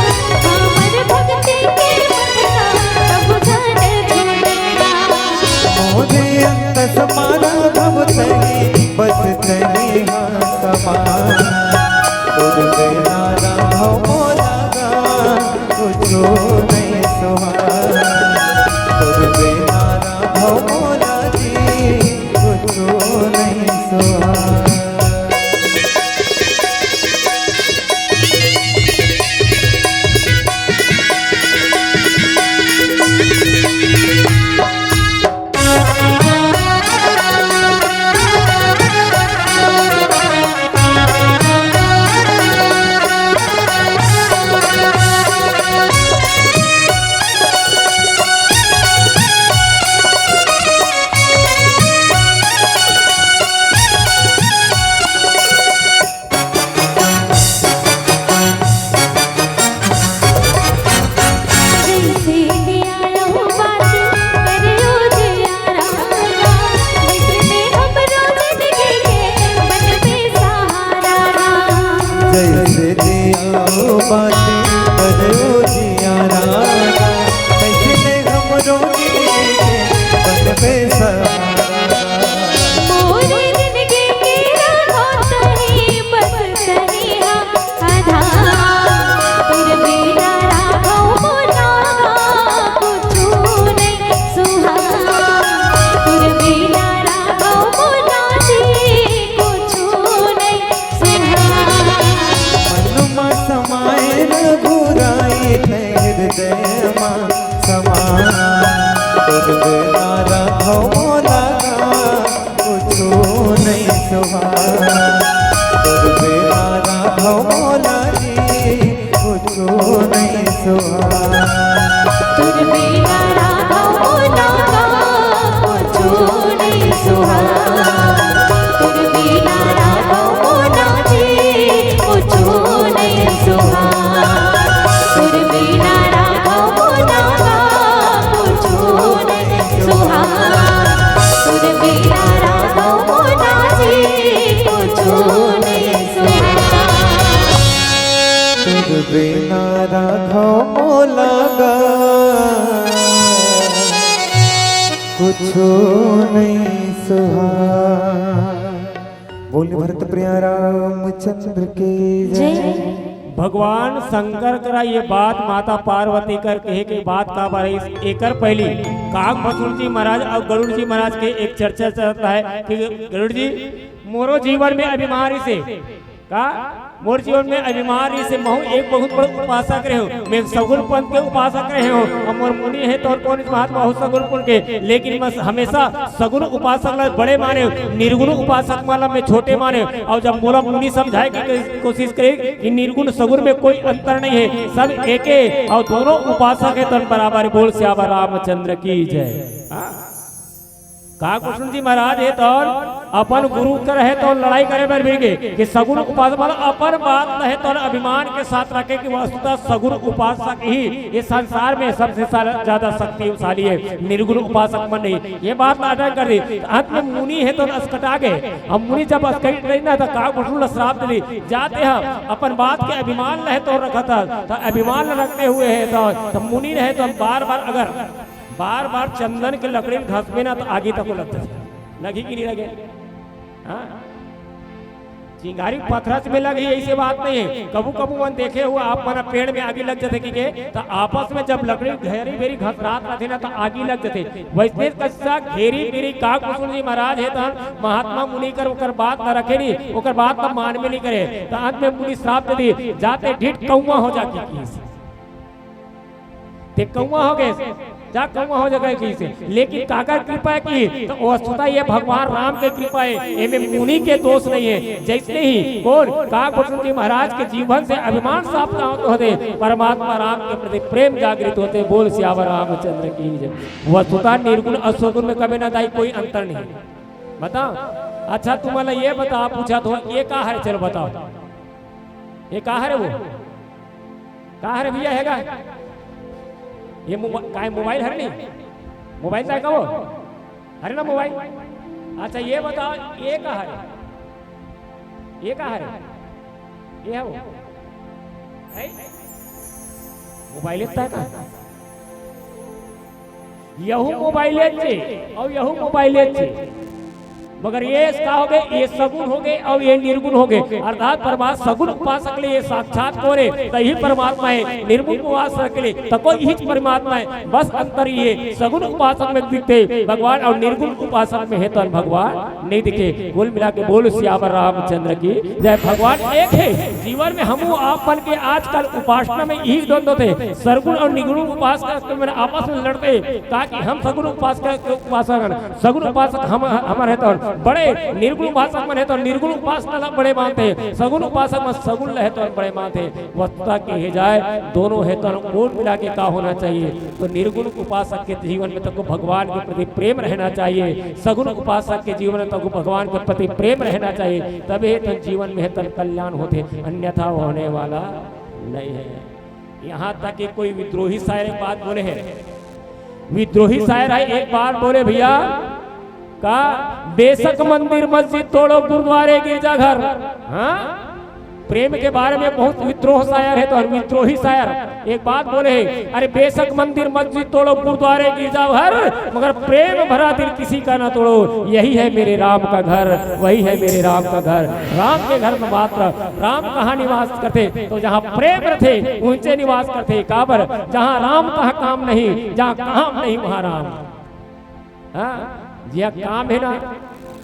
हमर भक्ति के बदला कबू धन छूटेगा। मोरे अंत समाना भव तही बस तही समान तुझे नारा भव कुछ नहीं सुहाए तुझे नारा भव मोला जी कुछ नहीं सुहाए। बन बेसहारा। मोरे जिंदगी के राहों सही बस सही आधा तेरे बिना राहों मोला कुछ नहीं सुहा तेरे बिना राहों मोला जी कुछ नहीं सुहा मनमा समाए रघुराई हृदय मां समा तुझ बिना राघो लगा कुछ नहीं सुहा तुझ बिना राघो लगी कुछ नहीं सुहा तेरे बिना राहों मोला कुछ नहीं सुहा तेरे बिना राहों मोला जी कुछ नहीं सुहा तेरे बिना राहों मोला कुछ नहीं सुहा तेरे बिना राहों मोला जी कुछ नहीं सुहा तुझ बिना राघो लगा कुछ नहीं सुहा। बोले भरत प्रिया रामचंद्र के जय। जय भगवान शंकर करा ये बात माता पार्वती कर कहे के बात का बारे एकर पहली काग भसुर जी महाराज और गरुड़ जी महाराज के एक चर्चा चलता है कि गरुड़ जी मोरो जीवन में अभिमानी से का मोर जीवन में अभिमानी से महू एक बहुत बड़ा उपासक रहे हो मैं सगुण पंथ के उपासक रहे हो और मोर मुनि है तो कौन महात्मा हो सगुण पंथ के लेकिन मैं हमेशा सगुण उपासक ला बड़े माने निर्गुण उपासक वाला मैं छोटे माने और जब मोला मुनि समझाए की कोशिश करे कि निर्गुण सगुण में कोई अंतर नहीं है सब एक है और दोनों उपासक है तो बराबर बोल श्यामा रामचंद्र की जय। काकुष्ण जी महाराज है तो अपन गुरु कर है तो लड़ाई करे बर भी कि सगुण उपासक वाला अपन बात है तो अभिमान के साथ रखे कि वस्तुतः सगुण उपासक ही ये संसार में सबसे ज्यादा शक्तिशाली है निर्गुण उपासक मन नहीं ये बात नाटक कर दी अंत में मुनि है तो अस्कटा गए हम मुनि जब अस्कट रही ना तो काकुष्ण श्राप दी जाते हैं अपन बात के अभिमान रहे तो रखा था तो अभिमान रखते हुए है तो मुनि रहे तो बार बार अगर बार बार चंदन के लकड़ी में घस में ना तो आगे तक लगता है लगी कि नहीं लगे हाँ चिंगारी पत्थर में लगी ऐसी बात नहीं है कबू कबू मन देखे हुआ आप मना पेड़ में आगे लग जाते कि तो आपस में जब लकड़ी घेरी बेरी घस रात रहते ना तो आगे लग जाते वैसे कच्चा घेरी बेरी काकुष्ण जी महाराज है तो महात्मा मुनि कर ओकर बात न रखे नहीं ओकर बात न मान में नहीं करे तो अंत में मुनि श्राप दे दी जाते ढीठ कौआ हो जाती ते कौआ हो गए जा कौआ हो जाएगा की से लेकिन काकर कृपा की तो वस्तुतः ये भगवान राम के कृपा है इनमें मुनि के दोष नहीं है जैसे ही कौन काकुष्ण जी महाराज के जीवन से अभिमान साफ होते परमात्मा राम के प्रति प्रेम जागृत होते बोल श्यामा रामचंद्र की जय। वस्तुतः निर्गुण असुगुण में कभी ना दाई कोई अंतर नहीं बताओ। अच्छा तुम्हारा ये बताओ पूछा तो ये कहा है चलो बताओ ये कहा है वो कहा है भैया हैगा ये मोबाइल है नहीं मोबाइल का वो अरे ना मोबाइल। अच्छा ये बताओ ये कहा है ये कहा है ये है वो है मोबाइल इतना का यहू मोबाइल और यहू मोबाइल मगर ये क्या हो गए ये सगुण हो गए और ये निर्गुण हो गए अर्थात परमात्मा सगुण उपासक के लिए साक्षात कोरे तही परमात्मा है निर्गुण उपासक के लिए तको ही परमात्मा है बस अंतर ये सगुण उपासक में दिखते भगवान और निर्गुण उपासक में है तो भगवान नहीं दिखे। कुल मिला के बोल श्यामा रामचंद्र की जय। भगवान एक है जीवन में हम आपन के आजकल उपासना में यही द्वंद्व थे सरगुण और निर्गुण उपासक में आपस में लड़ते ताकि हम सगुण उपासक सगुण उपासक हम हमारे तो बड़े निर्गुण उपासक मन है तो निर्गुण उपासना बड़े मानते हैं सगुण उपासक में सगुण है तो बड़े मानते वस्तुता के जाए दोनों है तो कोण मिला के का होना चाहिए तो निर्गुण उपासक के जीवन में तो भगवान के प्रति प्रेम रहना चाहिए सगुण उपासक के जीवन में तो भगवान के प्रति प्रेम रहना चाहिए तभी तो जीवन में तो कल्याण होते अन्यथा होने वाला नहीं है। यहाँ तक कि कोई विद्रोही शायर एक बात बोले है विद्रोही शायर है एक बार बोले भैया का बेशक मंदिर मस्जिद तोड़ो गुरुद्वारे गिरजाघर हाँ प्रेम के बारे में बहुत विद्रोह शायर है, तो विद्रोही शायर एक बात बोले, अरे बेशक मंदिर मस्जिद तोड़ो, गुरुद्वारे गिरजा घर, मगर प्रेम भरा दिल किसी का ना तोड़ो, यही है मेरे राम का घर, वही है मेरे राम का घर। राम के घर में मात्र राम कहाँ निवास करते, तो जहाँ प्रेम रहे ऊंचे निवास करते। काबर जहाँ राम तहाँ काम नहीं, जहाँ काम नहीं वहाँ राम। हाँ, जहाँ काम है ना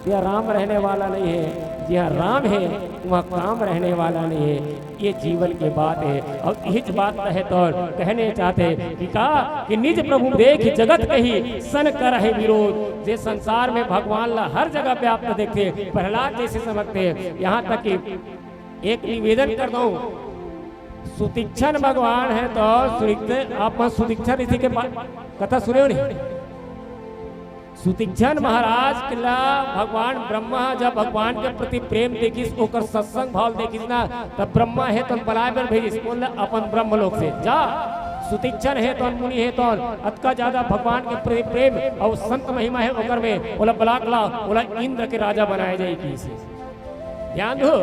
यह राम रहने वाला नहीं है, जहाँ राम है वहाँ काम रहने वाला नहीं है। ये जीवन की बात है। और इस बात है तो कहने चाहते कि कहा कि निज प्रभु देख जगत कही सन कर है विरोध। जे संसार में भगवान ला हर जगह व्याप्त देखते, प्रहलाद जैसे समझते हैं। यहाँ तक कि एक निवेदन कर दो, सुतीक्षण भगवान है तो आप सुतीक्षण इसी के कथा सुने हो नहीं? सुतीक्षण महाराज किला भगवान ब्रह्मा जब भगवान के प्रति प्रेम देखिस, ओकर सत्संग भाव देखिस ना, तब ब्रह्मा है तो बलाय पर भेजिस, बोल अपन ब्रह्मलोक से जा। सुतीक्षण है तो मुनि है तो अतका ज्यादा भगवान के प्रति प्रेम और संत महिमा है ओकर में, बोला बलाकला बोला इंद्र के राजा बनाए जाएगी। ध्यान दो,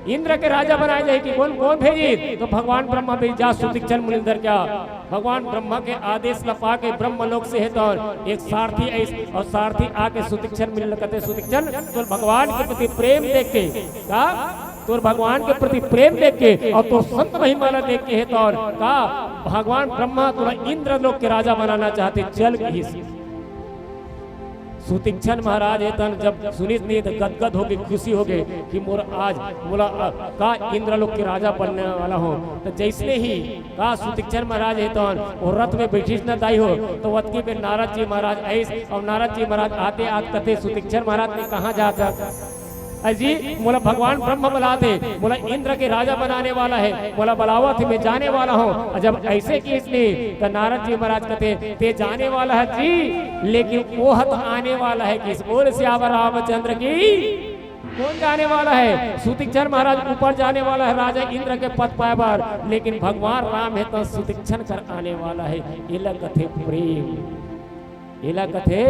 इंद्र के राजा बनाए जाएगी। कौन कौन भेजी? तो भगवान ब्रह्मा भेज जा सुतीक्षण मुनिंदर क्या भगवान ब्रह्मा के आदेश लपा के ब्रह्मलोक से है तो एक सारथी ऐसे और सारथी आके सुतीक्षण मिल कहते सुतीक्षण तो भगवान के प्रति प्रेम देख के का तो भगवान के प्रति प्रेम देख के और तो संत महिमा देख के है तो का भगवान ब्रह्मा तो इंद्र लोक के राजा बनाना चाहते। चल ही सुतीक्षण महाराज है तन जब सुनित नहीं तो गदगद हो गई, खुशी हो गई कि मोर आज बोला का इंद्रलोक के राजा बनने वाला हो। तो जैसे ही का सुतीक्षण महाराज है तो और रथ में बैठिस न दाई हो तो वतकी में नारद जी महाराज ऐसे और नारद जी महाराज आते आते कथे सुतीक्षण महाराज ने कहाँ जाता अजी बोला भगवान ब्रह्म बुलाते, बोला इंद्र के राजा बनाने वाला है, बोला बलावत में जाने वाला हूँ। जब ऐसे की इसने तो नारद जी महाराज कहते ते जाने वाला है जी, लेकिन वो हत आने वाला है किस बोल श्याम रामचंद्र की कौन जाने वाला है? सुतीक्षण महाराज ऊपर जाने वाला है राजा इंद्र के पद पाए बार, लेकिन भगवान राम है तो सुतीक्षण कर आने वाला है। इला कथे प्रेम, इला कथे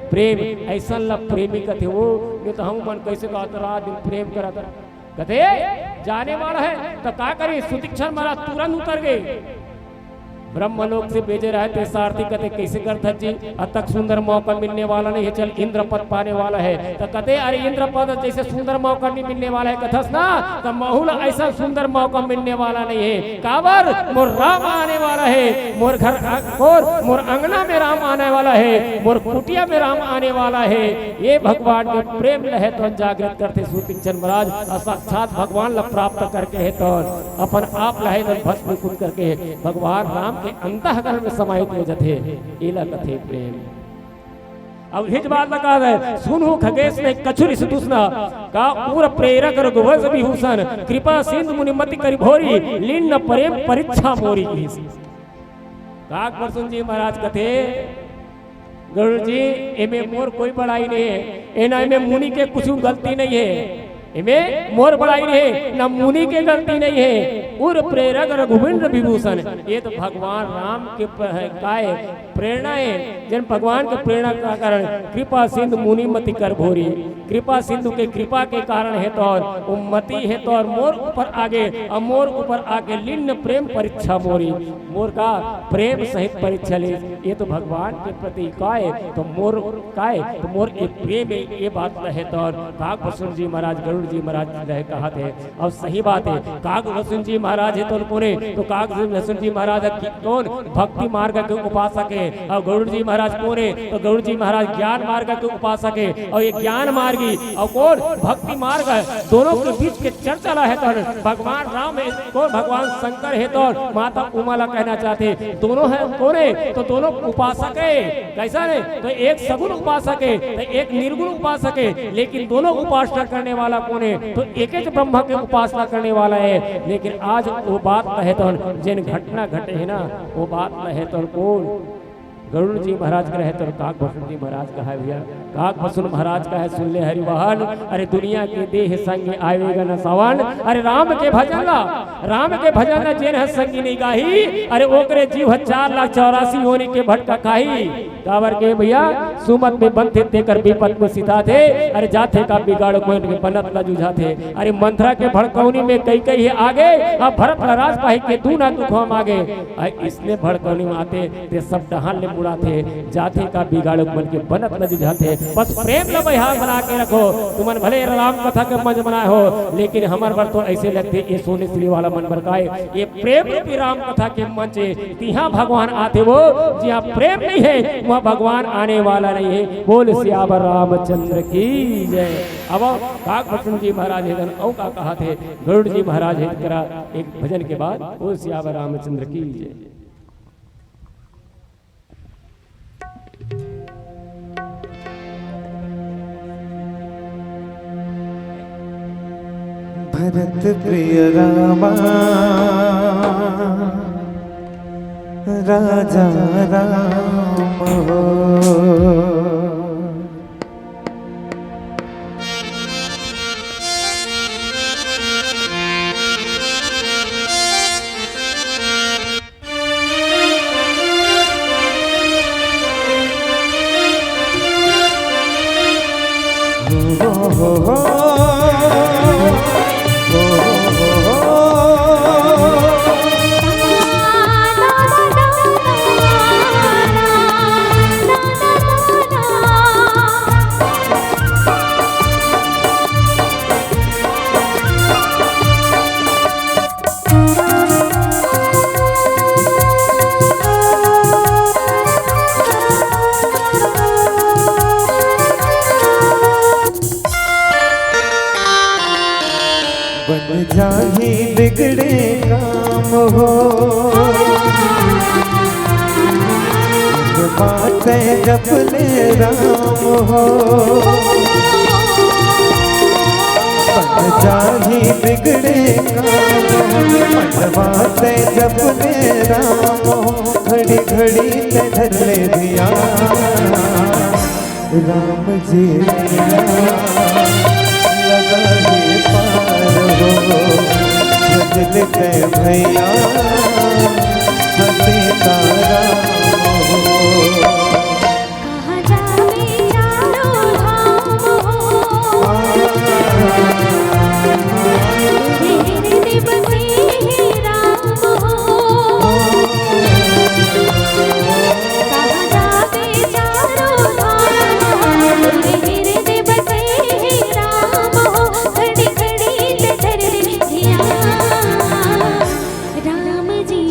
प्रेम, ऐसा ला प्रेमी कथे वो ये तो हम मन कैसे कहते रात दिन प्रेम करा कथे जाने वाला है तो का करे। सुतीक्षण महाराज तुरंत उतर गए, ब्रह्मलोक से भेजे रहे थे सारथी कहते कैसे करता जी अतक सुंदर मौका मिलने वाला नहीं है, चल इंद्र पद पाने वाला है। तो कहते अरे इंद्र पद जैसे सुंदर मौका नहीं मिलने वाला है कथस ना, तो महूल ऐसा सुंदर मौका मिलने वाला नहीं है। काबर मोर राम आने वाला है, मोर घर मोर अंगना में राम आने वाला है, मोर कुटिया में राम आने वाला है। ये भगवान के प्रेम लहे तो जागृत करते सुतीक्षण महाराज और साक्षात भगवान ला प्राप्त करके है तो अपन आप लहे तो भस्म कुट करके भगवान राम के अंतःकरण में समाहित हो जाते। इला कथे प्रेम। अब हिज बात लगा है सुनो खगेश ने कछुर इस दूसना का पूरा प्रेरक रघुवंश विभूषण कृपा सिंधु मुनिमति करि भोरी लीन प्रेम परीक्षा मोरी की। काक प्रसन्न जी महाराज कथे गरुड़ जी एमे मोर कोई बड़ाई नहीं है, एना में मुनि के कुछ गलती नहीं है, इमें मोर बड़ाई नहीं न मुनि के गलती नहीं है। उर प्रेरक रघुवीर विभूषण ये तो भगवान राम के काय प्रेरणा है, जन भगवान के प्रेरणा का कारण कृपा सिंधु मुनि मति कर भोरी। कृपा सिंधु के कृपा के कारण है तो और मति है तो और मोर ऊपर आगे और मोर ऊपर आगे लीन प्रेम परीक्षा मोरी। मोर का प्रेम सहित परीक्षा ले, ये तो भगवान के प्रति काय तो मोर काय तो मोर एक प्रेम है। ये बात है तो काग वसुन जी महाराज गरुड़ जी महाराज रहे कहा थे और सही बात है। काग वसुन जी महाराज है तो पुणे तो काग वसुन जी महाराज कौन भक्ति मार्ग के उपासक है और गरुड़ जी महाराज कौन है तो गरुड़ जी महाराज ज्ञान मार्ग के उपासक है और ये ज्ञान मार्गी और कौन भक्ति मार्ग है। दोनों के बीच के चर्चा है तो भगवान राम है कौन भगवान शंकर है तो माता उमाला कहना चाहते दोनों है कौन है तो दोनों उपासक है। कैसा है तो एक सगुण उपासक है तो एक निर्गुण उपासक है, लेकिन दोनों उपासना करने वाला कौन है तो एक ही ब्रह्मा के उपासना करने वाला है। लेकिन आज वो बात है तो जिन घटना घटे है ना वो बात है तो कौन गरुड़ जी महाराज का है तो काग भसुन जी महाराज का है भैया। काग भसुन महाराज का है सुन ले हरिवाहन, अरे दुनिया के देह संग आवेगा न सवन। अरे राम के भजन जेन है संगी नहीं गाही, अरे ओकरे जीव 4,84,000 होने के भटका खाही। कावर के भैया सुमत में बनते तेकर विपत को सिता थे अरे जाते का बिगाड़ कोई के बनत न जुझा थे अरे मंथरा के भड़कौनी में कई कई है आगे अब भरत राज पाही के तू ना तू हम आगे इसने भड़कौनी में आते ते सब डहान ले मुड़ाते जाते का बिगाड़ मन के बनत न जुझाते बस प्रेम न बिहार बना के रखो तुमन भले राम कथा के मंच बनाए हो लेकिन हमार बर तो ऐसे लगते ये सोने श्री वाला मन बरकाए ये प्रेम रूपी राम कथा के मंच तिहा भगवान आते वो जहाँ प्रेम नहीं है वहाँ भगवान आने वाला नहीं है। बोल सियावर रामचंद्र की जय। अब काकभूषण जी महाराज है औ का कहा थे गरुड़ जी महाराज है करा एक भजन के बाद बोल सियावर रामचंद्र की जय। भरत प्रिय रामा राजा राम हो बन जाही बिगड़े काम हो बातें जब ले राम हो बन जाही बिगड़े काम बातें जब ले राम हो घड़ी घड़ी ले धर ले दिया राम जी लगा ही पार हो बदल के भैया सीता राम हो कहाँ जावे चारों धाम हो तेरे दिवसे ही राम हो कहाँ जावे चारों धाम तेरे दिवसे ही राम हो घड़ी घड़ी ते धर दिया राम जी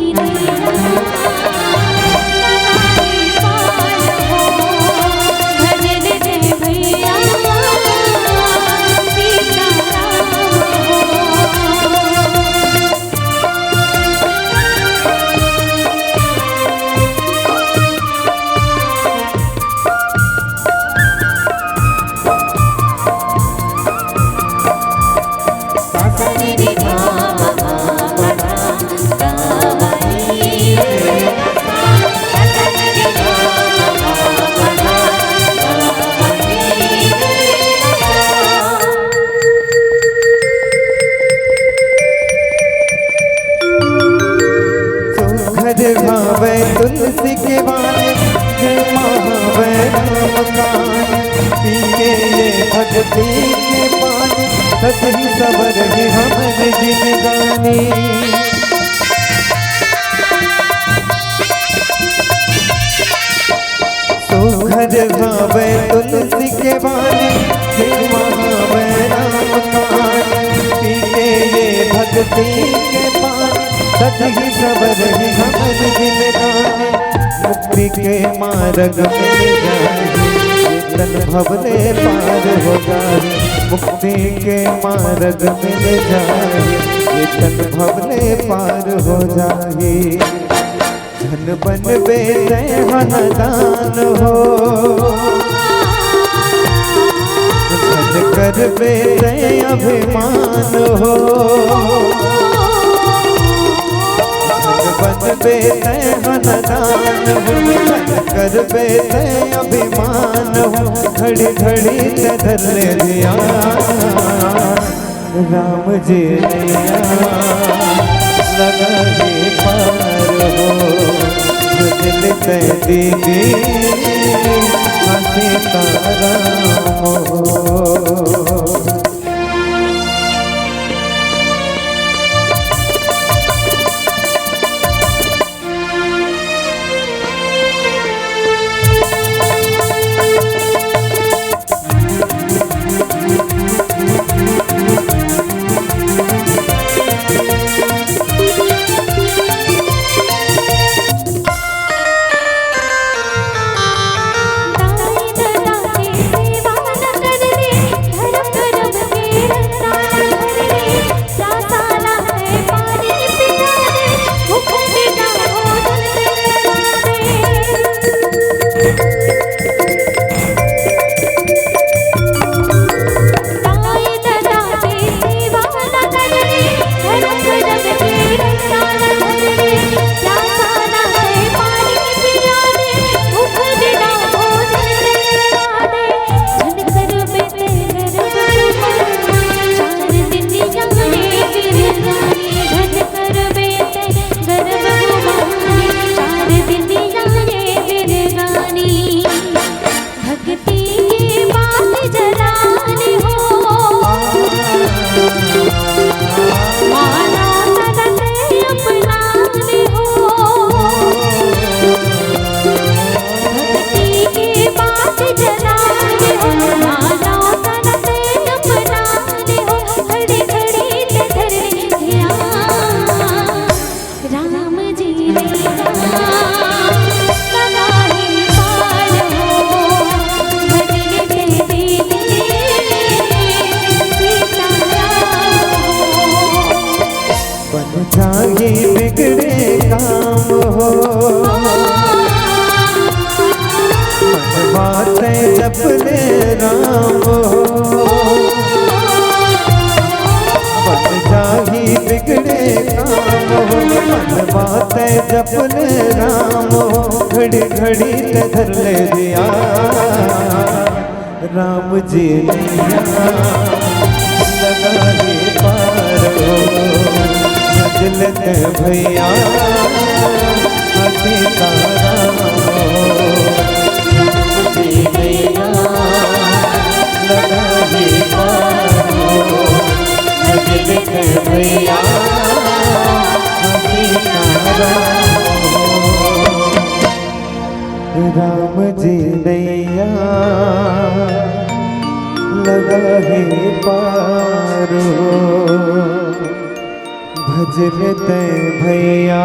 भावे तुलसी के वाले महावे राम कान पी के ये भक्ति के पानी सतही सबर ही हमर जिंदगानी सुखद भावे तुलसी के वाले महावे राम कान पी के ये भक्ति के पानी सतही सबर ही हमर जिंदगानी मुक्ति के मार्ग मिल जाए तन भवले पार हो जाए मुक्ति के मार्ग मिल जाए तन भवले पार हो जाए धन बन बेटे हनदान हो धन कर बेटे अभिमान हो बन बेटे हनदान हो कर बेटे अभिमान हो घड़ी घड़ी धर ले दिया राम जी नैया लगा ही पार हो भजलते दीदी सीताराम हो। जाए बिगड़े काम हो बातें जपले राम हो बन जाही बिगड़े काम हो बातें जपले राम हो घड़ी घड़ी ते धर ले दिया राम जी लगा दे पार हो भजलते भैया सीताराम भैया लगा दे पार हो भजलते भैया सीताराम राम जी नैया लगा है पार भजलते भैया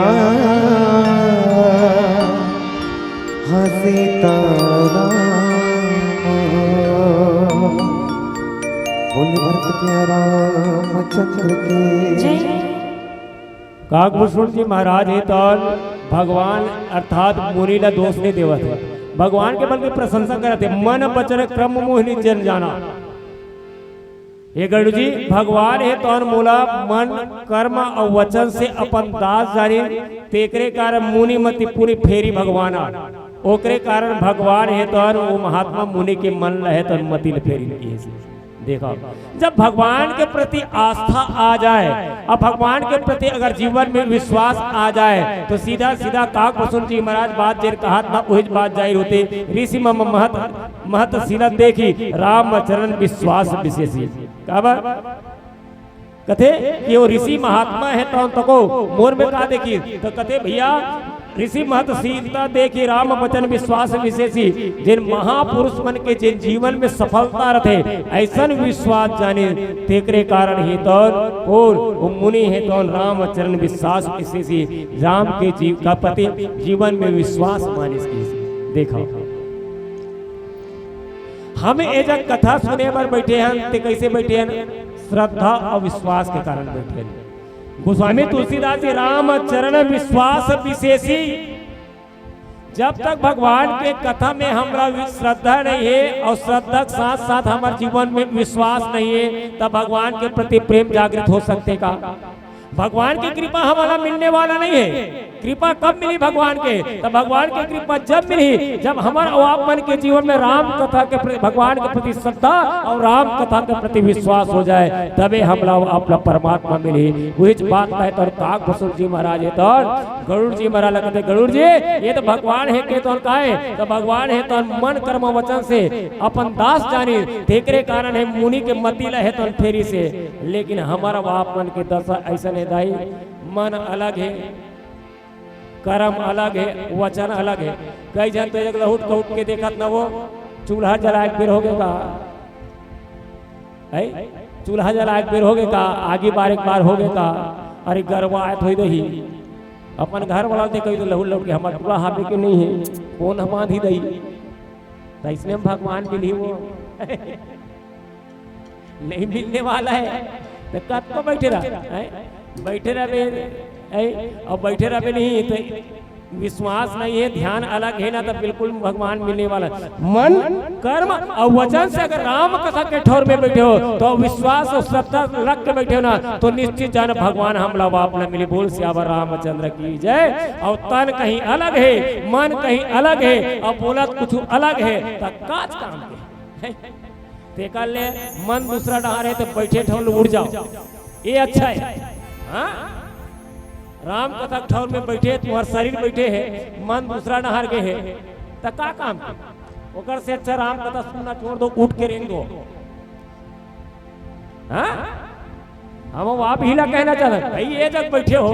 सीताराम बोले भरत के रामचंद्र के काकभूषण जी महाराज हे तो भगवान अर्थात मुनीला दोष नहीं देवत है भगवान के बल की प्रशंसा करते मन वचन क्रम मोहिनी जन जाना। ये गरुड़ जी भगवान है तो मूला मन कर्म और वचन से अपन दास जानी तेकरे कारण मुनि मति पूरी फेरी भगवान ओकरे कारण भगवान है तो वो महात्मा मुनि के मन रहे तो मति फेरी देखो जब भगवान के प्रति आस्था आ जाए अब भगवान के प्रति अगर जीवन में विश्वास आ जाए तो सीधा सीधा काकभूषण जी महाराज बात जेर कहा था वही बात जाहिर होते ऋषि मम महत सीला देखी राम चरण विश्वास विशेषी कथे कि वो ऋषि महात्मा है तो मोर में कहा देखी तो कथे भैया ऋषि महत सीता देखी राम वचन विश्वास विशेषी जिन महापुरुष मन के जिन जीवन में सफलता रहे ऐसा विश्वास जाने तेकरे कारण ही तो और मुनि है तो राम चरण विश्वास विशेषी राम के जीव का प्रति जीवन में विश्वास माने देखा हम एजक कथा सुने पर बैठे हैं ते कैसे बैठे हैं श्रद्धा और विश्वास के कारण बैठे हैं। गोस्वामी तुलसीदास जी राम चरण विश्वास विशेषी जब तक भगवान के कथा में हमारा श्रद्धा नहीं है और श्रद्धा के साथ साथ हमारे जीवन में विश्वास नहीं है तब भगवान के प्रति प्रेम जागृत हो सकते का। भगवान की कृपा हमारा मिलने वाला नहीं है। कृपा कब मिली भगवान के? तो भगवान की कृपा जब मिली जब हमारा आप मन के जीवन में राम कथा के प्रति, भगवान के प्रति श्रद्धा और राम कथा के प्रति विश्वास हो जाए, तबे हम अपना परमात्मा मिली। वही बात है तो काक भसुर जी महाराज है तो गरुड़ जी महाराज लगते, गरुड़ जी ये तो भगवान है के तो कहे तो भगवान है तो मन कर्म वचन से अपन दास जानी तेकरे कारण है मुनि के मती है तो फेरी से। लेकिन हमारा बाप मन के दशा ऐसा नहीं दाई, मन अलग है, कर्म अलग है, वचन अलग है। कई जन तो एक लहुट कहुट के देखत ना वो चूल्हा जला के फिर हो गए का, चूल्हा जला के फिर हो गए का, आगे बार एक बार हो गए का, अरे गरबा आयत हो दही अपन घर वाला दे कही तो लहुट लौट के हमारे पूरा हाबे के नहीं है कौन हम ही दही, तो इसलिए हम भगवान के लिए वो नहीं मिलने वाला है। तो कब को बैठे रहा बैठे रहे और बैठे रहे नहीं तो विश्वास नहीं है, ध्यान अलग है ना, तो बिल्कुल भगवान मिलने वाला। मन कर्म और वचन से अगर राम कथा के ठौर में बैठे हो तो विश्वास और श्रद्धा रख के बैठे हो ना, तो निश्चित जान भगवान हम लोग आप न मिले। बोल सियावर रामचंद्र की जय। और तन कहीं अलग है, मन कहीं अलग है और बोलत कुछ अलग है, तो काज काम के देखा ले मन दूसरा डहार है तो बैठे ठौर उड़ जाओ, ये अच्छा है। हाँ राम कथा ठौर में बैठे तुम्हारा शरीर बैठे है, मन दूसरा नहार गए है, तो का काम ओकर से अच्छा राम कथा सुनना छोड़ दो, उठ के रेंग दो। हाँ हम आप ही ला कहना चाहते भाई ये जब बैठे हो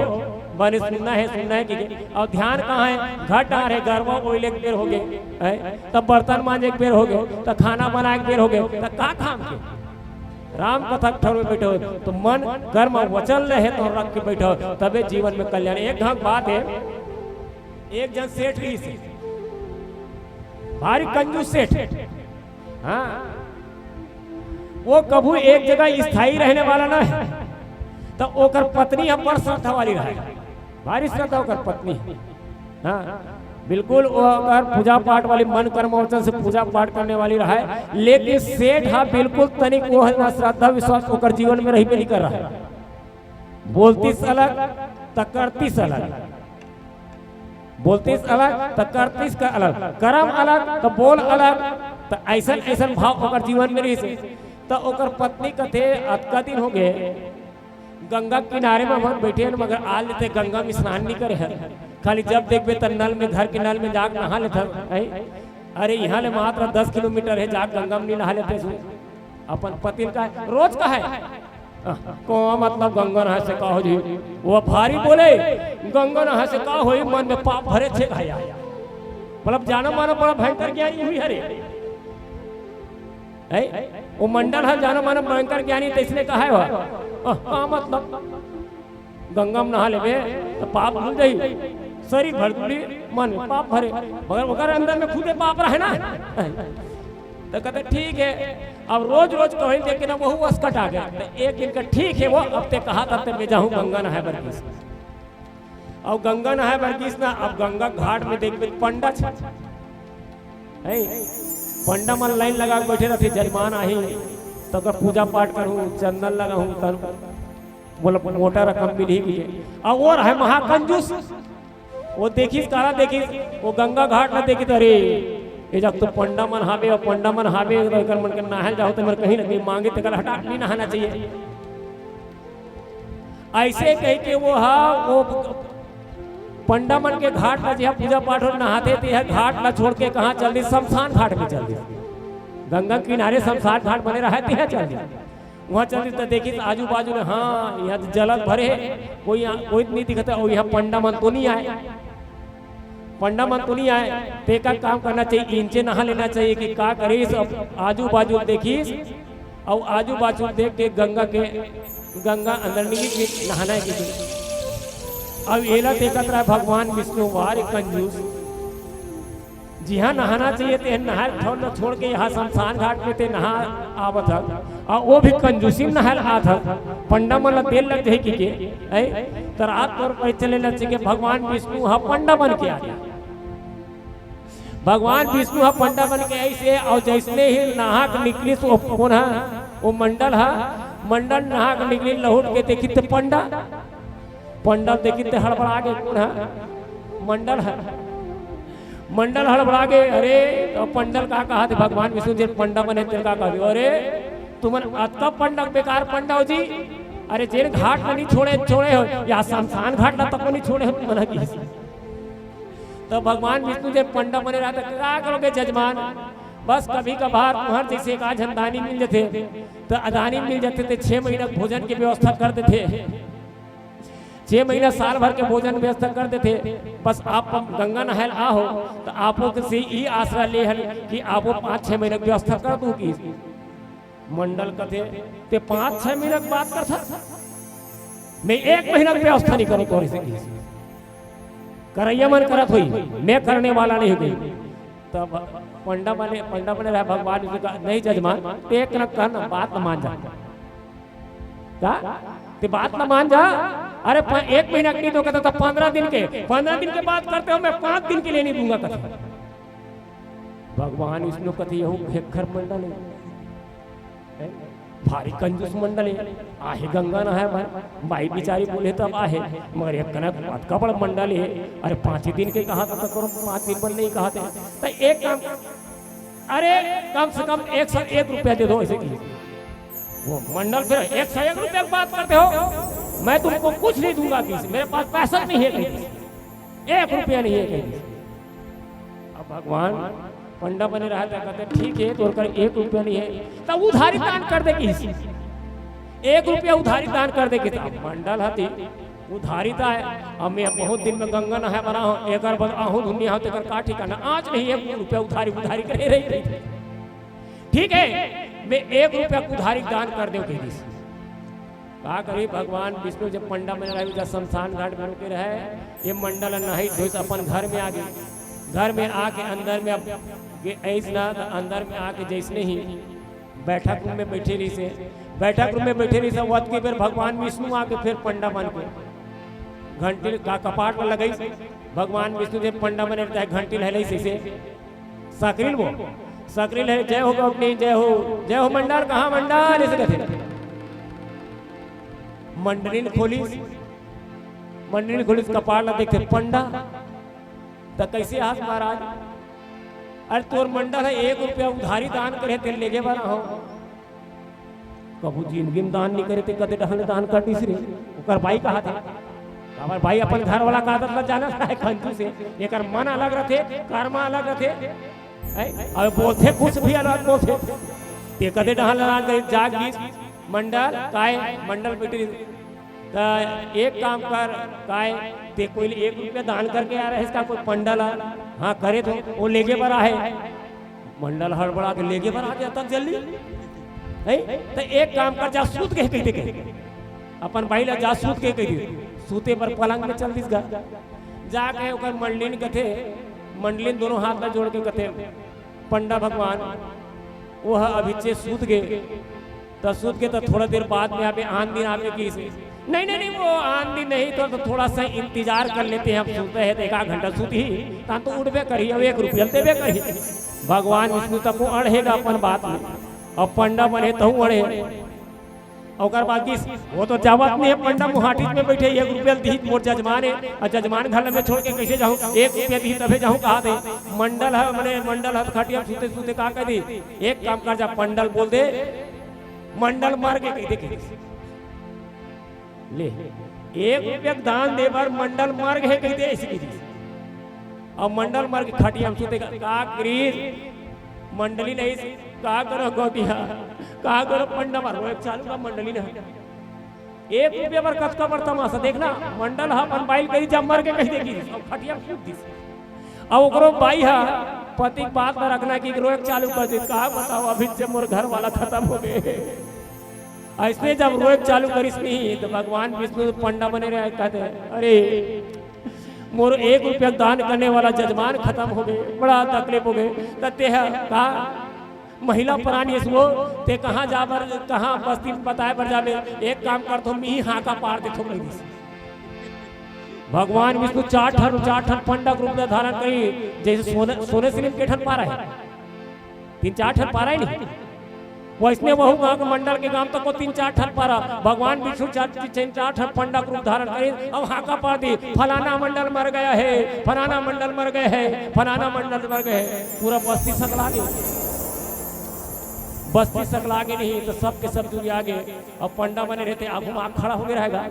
बने सुनना है कि और ध्यान कहाँ है, घट आ रहे गरबा ओइले एक बेर हो गए, तब बर्तन मांजे एक बेर हो गए, तो खाना बना एक बेर हो गए, तो का काम के राम कथा ठौर में बैठे हो तो मन कर्म वचन रहे तो रख के बैठो, तबे जीवन में कल्याण। एक ढंग बात है, एक जन सेठ रही से भारी कंजूस सेठ, हाँ वो कभू एक जगह स्थायी रहने वाला ना है, तो ओकर पत्नी हम पर श्रद्धा वाली रहे, भारी श्रद्धा ओकर पत्नी। हाँ बिल्कुल अगर पूजा पाठ वाली मन कर्म वचन से पूजा पाठ करने वाली रहा है, लेकिन सेठ हाँ बिल्कुल तनिक वो है ना श्रद्धा विश्वास होकर जीवन में रही पे नहीं कर रहा है। बोलतीस अलग तकरतीस अलग, बोलतीस अलग तकरतीस का अलग, कर्म अलग तो बोल अलग, तो ऐसा ऐसा भाव होकर जीवन में रही से। तो ओकर पत्नी कथे अतका दिन हो गए गंगा किनारे में हम बैठे मगर आ लेते गंगा में स्नान नहीं करे है, खाली जब देखबे तो नल में घर के नल में जाग नहा लेते। अरे यहाँ ले मात्र 10 किलोमीटर है, जाग गंगा में नहीं नहा लेते अपन पति का रोज का है को मतलब गंगा नहा से का हो जी, वो भारी बोले गंगा नहा से का हो, मन में पाप भरे थे खाया, मतलब जाना माना बड़ा भयंकर ज्ञानी हुई। अरे वो मंडल है जाना माना भयंकर ज्ञानी, तो इसने कहा है मतलब गंगा में नहा लेवे तो पाप धुल जाई, शरीर भर धुली मन में पाप भरे, मगर ओकर अंदर में खुदे पाप रहे ना। तो कहते ठीक है, अब रोज रोज कहीं देखे ना वह अस्कट आ गया, तो एक दिन का ठीक है वो अब ते कहा तब ते मैं जाऊँ गंगा नहाए बरगीस, और गंगा नहाए बरगीस ना। अब गंगा घाट में देख पंडा पंडा मन लाइन लगा के बैठे रहते, जजमान आई तो अगर पूजा पाठ करूँ चंदन लगाऊँ तब बोला मोटा रकम मिली भी है। और वो है महाकंजूस, वो देखिस कारा देखिस वो गंगा घाट ना देखी तो अरे ये जब तो पंडा मन हावे और पंडा मन हावे मन के नहाल जाओ तो मर कहीं ना कहीं मांगे तो कल हटा नहीं नहाना चाहिए। ऐसे कह के वो वो पंडा मन के घाट ला जहाँ पूजा पाठ और नहाते थे, यह घाट ला छोड़ के कहाँ चल दी, शमशान घाट में चल दी। गंगा किनारे शमशान घाट बने रहे थे, चल दी वहाँ चल दी। तो देखिए आजू बाजू में हाँ यहाँ जलत भरे है, कोई नहीं दिखता, और यहाँ पंडा मन तो नहीं आए, पंडा मन तो नहीं आए। ते का काम करना चाहिए, इंचे नहा लेना चाहिए कि का करे, सब आजू बाजू देखिस और आजू बाजू देख के गंगा अंदर नहीं नहाना है। अब एला देखत रहा भगवान विष्णु वार कंजूस, जी हाँ नहाना चाहिए थे नहा छोड़ के यहाँ शमशान घाट में थे नहा आवत है, और वो भी कंजूसी नहल आत है। पंडा मन तेल लग जाए कि तो रात तौर पर चले लग चाहिए भगवान विष्णु हा पंडा बन के आ गया, भगवान विष्णु हा पंडा बन के ऐसे। और जैसे ही नहाक निकली तो वो मंडल हा, मंडल नहाक निकली लहुट के देखी तो पंडा पंडल देखी ते हड़बड़ा के कौन है? मंडल है। मंडल हड़बड़ा के अरे तो पंडल का कहा थे भगवान विष्णु जी पंडा बने तेरे का कहा अरे तुमन अतका पंडा बेकार पंडा हो जी अरे जेल घाट नहीं छोड़े छोड़े हो या शमशान घाट ना तक नहीं छोड़े हो मना की। तो भगवान विष्णु जी पंडा बने रहा था क्या करोगे जजमान? बस कभी कभार तुम्हार जैसे एक आज दानी मिल जाते तो अदानी मिल जाते थे 6 महीना भोजन की व्यवस्था कर देते 6 महीना साल भर के भोजन व्यवस्था कर देते। बस आप गंगा नहल आओ तो आपो से ही आसरा ले हल कि आपो 5-6 महीने की व्यवस्था कर दूं की। मंडल कथे ते 5-6 महीने की बात कर था मैं 1 महीना की व्यवस्था नहीं करूं तोरी से करैया मन करत हुई मैं करने वाला नहीं हुई। तब पंडा बने रहा भगवान नहीं जजमान ते एक न करना बात न मान जा का ते बात न मान जा। अरे 1 महीना की नहीं तो कहता था 15 दिन के बात करते हो मैं 5 दिन के लिए नहीं दूंगा कहता। भगवान विष्णु कहते यहू भेखर मंडल है भारी कंजूस मंडल है आहे गंगा न है भाई बेचारी बोले तब आहे मगर एक कनक बात का बड़ा मंडल है। अरे 5 दिन के कहा था करो 5 दिन पर नहीं कहा था तो एक काम अरे कम से कम 101 रुपया दे दो ऐसे की। वो मंडल फिर 101 रुपया की बात करते हो मैं तुमको कुछ नहीं दूंगा किसी मेरे पास पैसा नहीं है कहीं 1 रुपया नहीं है कहीं। अब भगवान पंडा बने रहा था कहते ठीक है तो कर 1 रुपया नहीं है तब उधारी दान कर दे किसी 1 रुपया उधारी दान कर दे किसी। मंडल हती उधारी था अब मैं बहुत दिन में गंगा नहा बना हूँ एक बार आहू धुनिया हो तो का ठिकाना आज नहीं 1 रुपया उधारी करे रही ठीक है मैं 1 रुपया उधारी दान कर दे का करी। भगवान विष्णु जब पंडा में रहे जब शमशान घाट में रुके रहे ये मंडल नहीं धोस अपन घर में आ गई। घर में आके अंदर में अब ऐसा अंदर में आके जैसे ही बैठक रूम में बैठे रही से वक्त के फिर भगवान विष्णु आके फिर पंडा बन के घंटी का कपाट में लगाई भगवान विष्णु जब पंडा बने रहता है घंटी लहलाई से सकरील वो सकरील है जय हो गौतमी जय हो मंडल कहाँ मंडल ऐसे कहते मंडली खोली कपाट लग देखते पंडा तो कैसे हाथ महाराज अरे तोर मंडल है 1 रुपया उधारी दान करे तेल लेगे बना हो कबू जिंदगी में दान नहीं करे ते कदे डहने दान कर दी रे ओकर भाई कहा था हमार भाई अपन घर वाला का आदत जाना है खंजू से एकर मन अलग रथे कर्मा अलग रथे और बोलते कुछ भी अलग बोलते ते कदे डहने दान करे जाग गई मंडल काय मंडल बेटी एक काम कर काय ते कोई 1 रुपया दान करके आ रहा है इसका कोई पंडल हाँ करे तो वो लेके बरा है मंडल हड़बड़ा के लेके बरा गया तब जल्दी तो एक काम कर जा सूत के कहते अपन भाई ला जा सूत के कहते सूते पर पलंग में चल दिस गा जाके ओकर मंडलिन कथे मंडलिन दोनों हाथ में जोड़ के कथे पंडा भगवान वो अभिचे सूत गए तो सूत के तो थोड़ा देर बाद में आवे आन दिन आवे की नहीं वो आन दिन नहीं तो थोड़ा सा इंतजार कर लेते हैं हम सुनते हैं 1 घंटा सूती ता तो उड़बे करी 1 रुपया देवे करी। भगवान विष्णु तक वो अड़ेगा अपन बात में अब पंडा बने तो अड़े और बाकी वो तो जावत नहीं है पंडा मुहाटी में बैठे 1 रुपया दी मोर जजमान है और जजमान घर में छोड़ के कैसे जाऊँ 1 रुपया दी तबे जाऊँ कहा दे मंडल है मैंने मंडल हाथ खटिया सूते सूते कहा कह दी एक काम कर जा पंडल बोल दे मंडल मार के कह दे ले 1 रुपया दान दे बार मंडल मार के कह दे ऐसी अब मंडल मार के खटिया हम सूते का ग्रीस मंडली नहीं का करो गोटिया का करो पंडा मारो एक चालू का मंडली ने 1 रुपया पर कचका पर तमाशा देखना मंडल हा अपन बाइल करी जब मर के कह देगी अब खटिया सूत दी अब ओकरो बाई हा पति बात में रखना कि रोक चालू कर दे कहा बताओ अभी जब मोर घर वाला खत्म हो गए ऐसे जब रोक चालू करिस नहीं तो भगवान विष्णु पंडा बने रहे कहते अरे मोर 1 रुपया दान करने वाला जजमान खत्म हो गए बड़ा तकलीफ हो गए कहते हैं कहा महिला प्राणी इसको ते कहाँ जा बर कहाँ बस्ती बताए पर जावे एक काम कर तो मी हाका पार दे थो भगवान विष्णु 4 ठन पंडा रूप में धारण करी जैसे सोने से के ठन पारा है 3-4 ठन पारा ही नहीं वैष्णव बहु गांव के मंडल के गांव तक को 3-4 ठन पारा भगवान विष्णु 4 ठन पंडा के रूप धारण करे अब हाका पा दी फलाना मंडल मर गया है, फलाना मंडल मर गए हैं, फलाना मंडल मर गए हैं। पूरा बस्ती सकला गई, बस्ती सकला आगे नहीं तो सब के सब दूरी आगे। अब पंडा बने रहते आगू आग खड़ा हो गया रहेगा,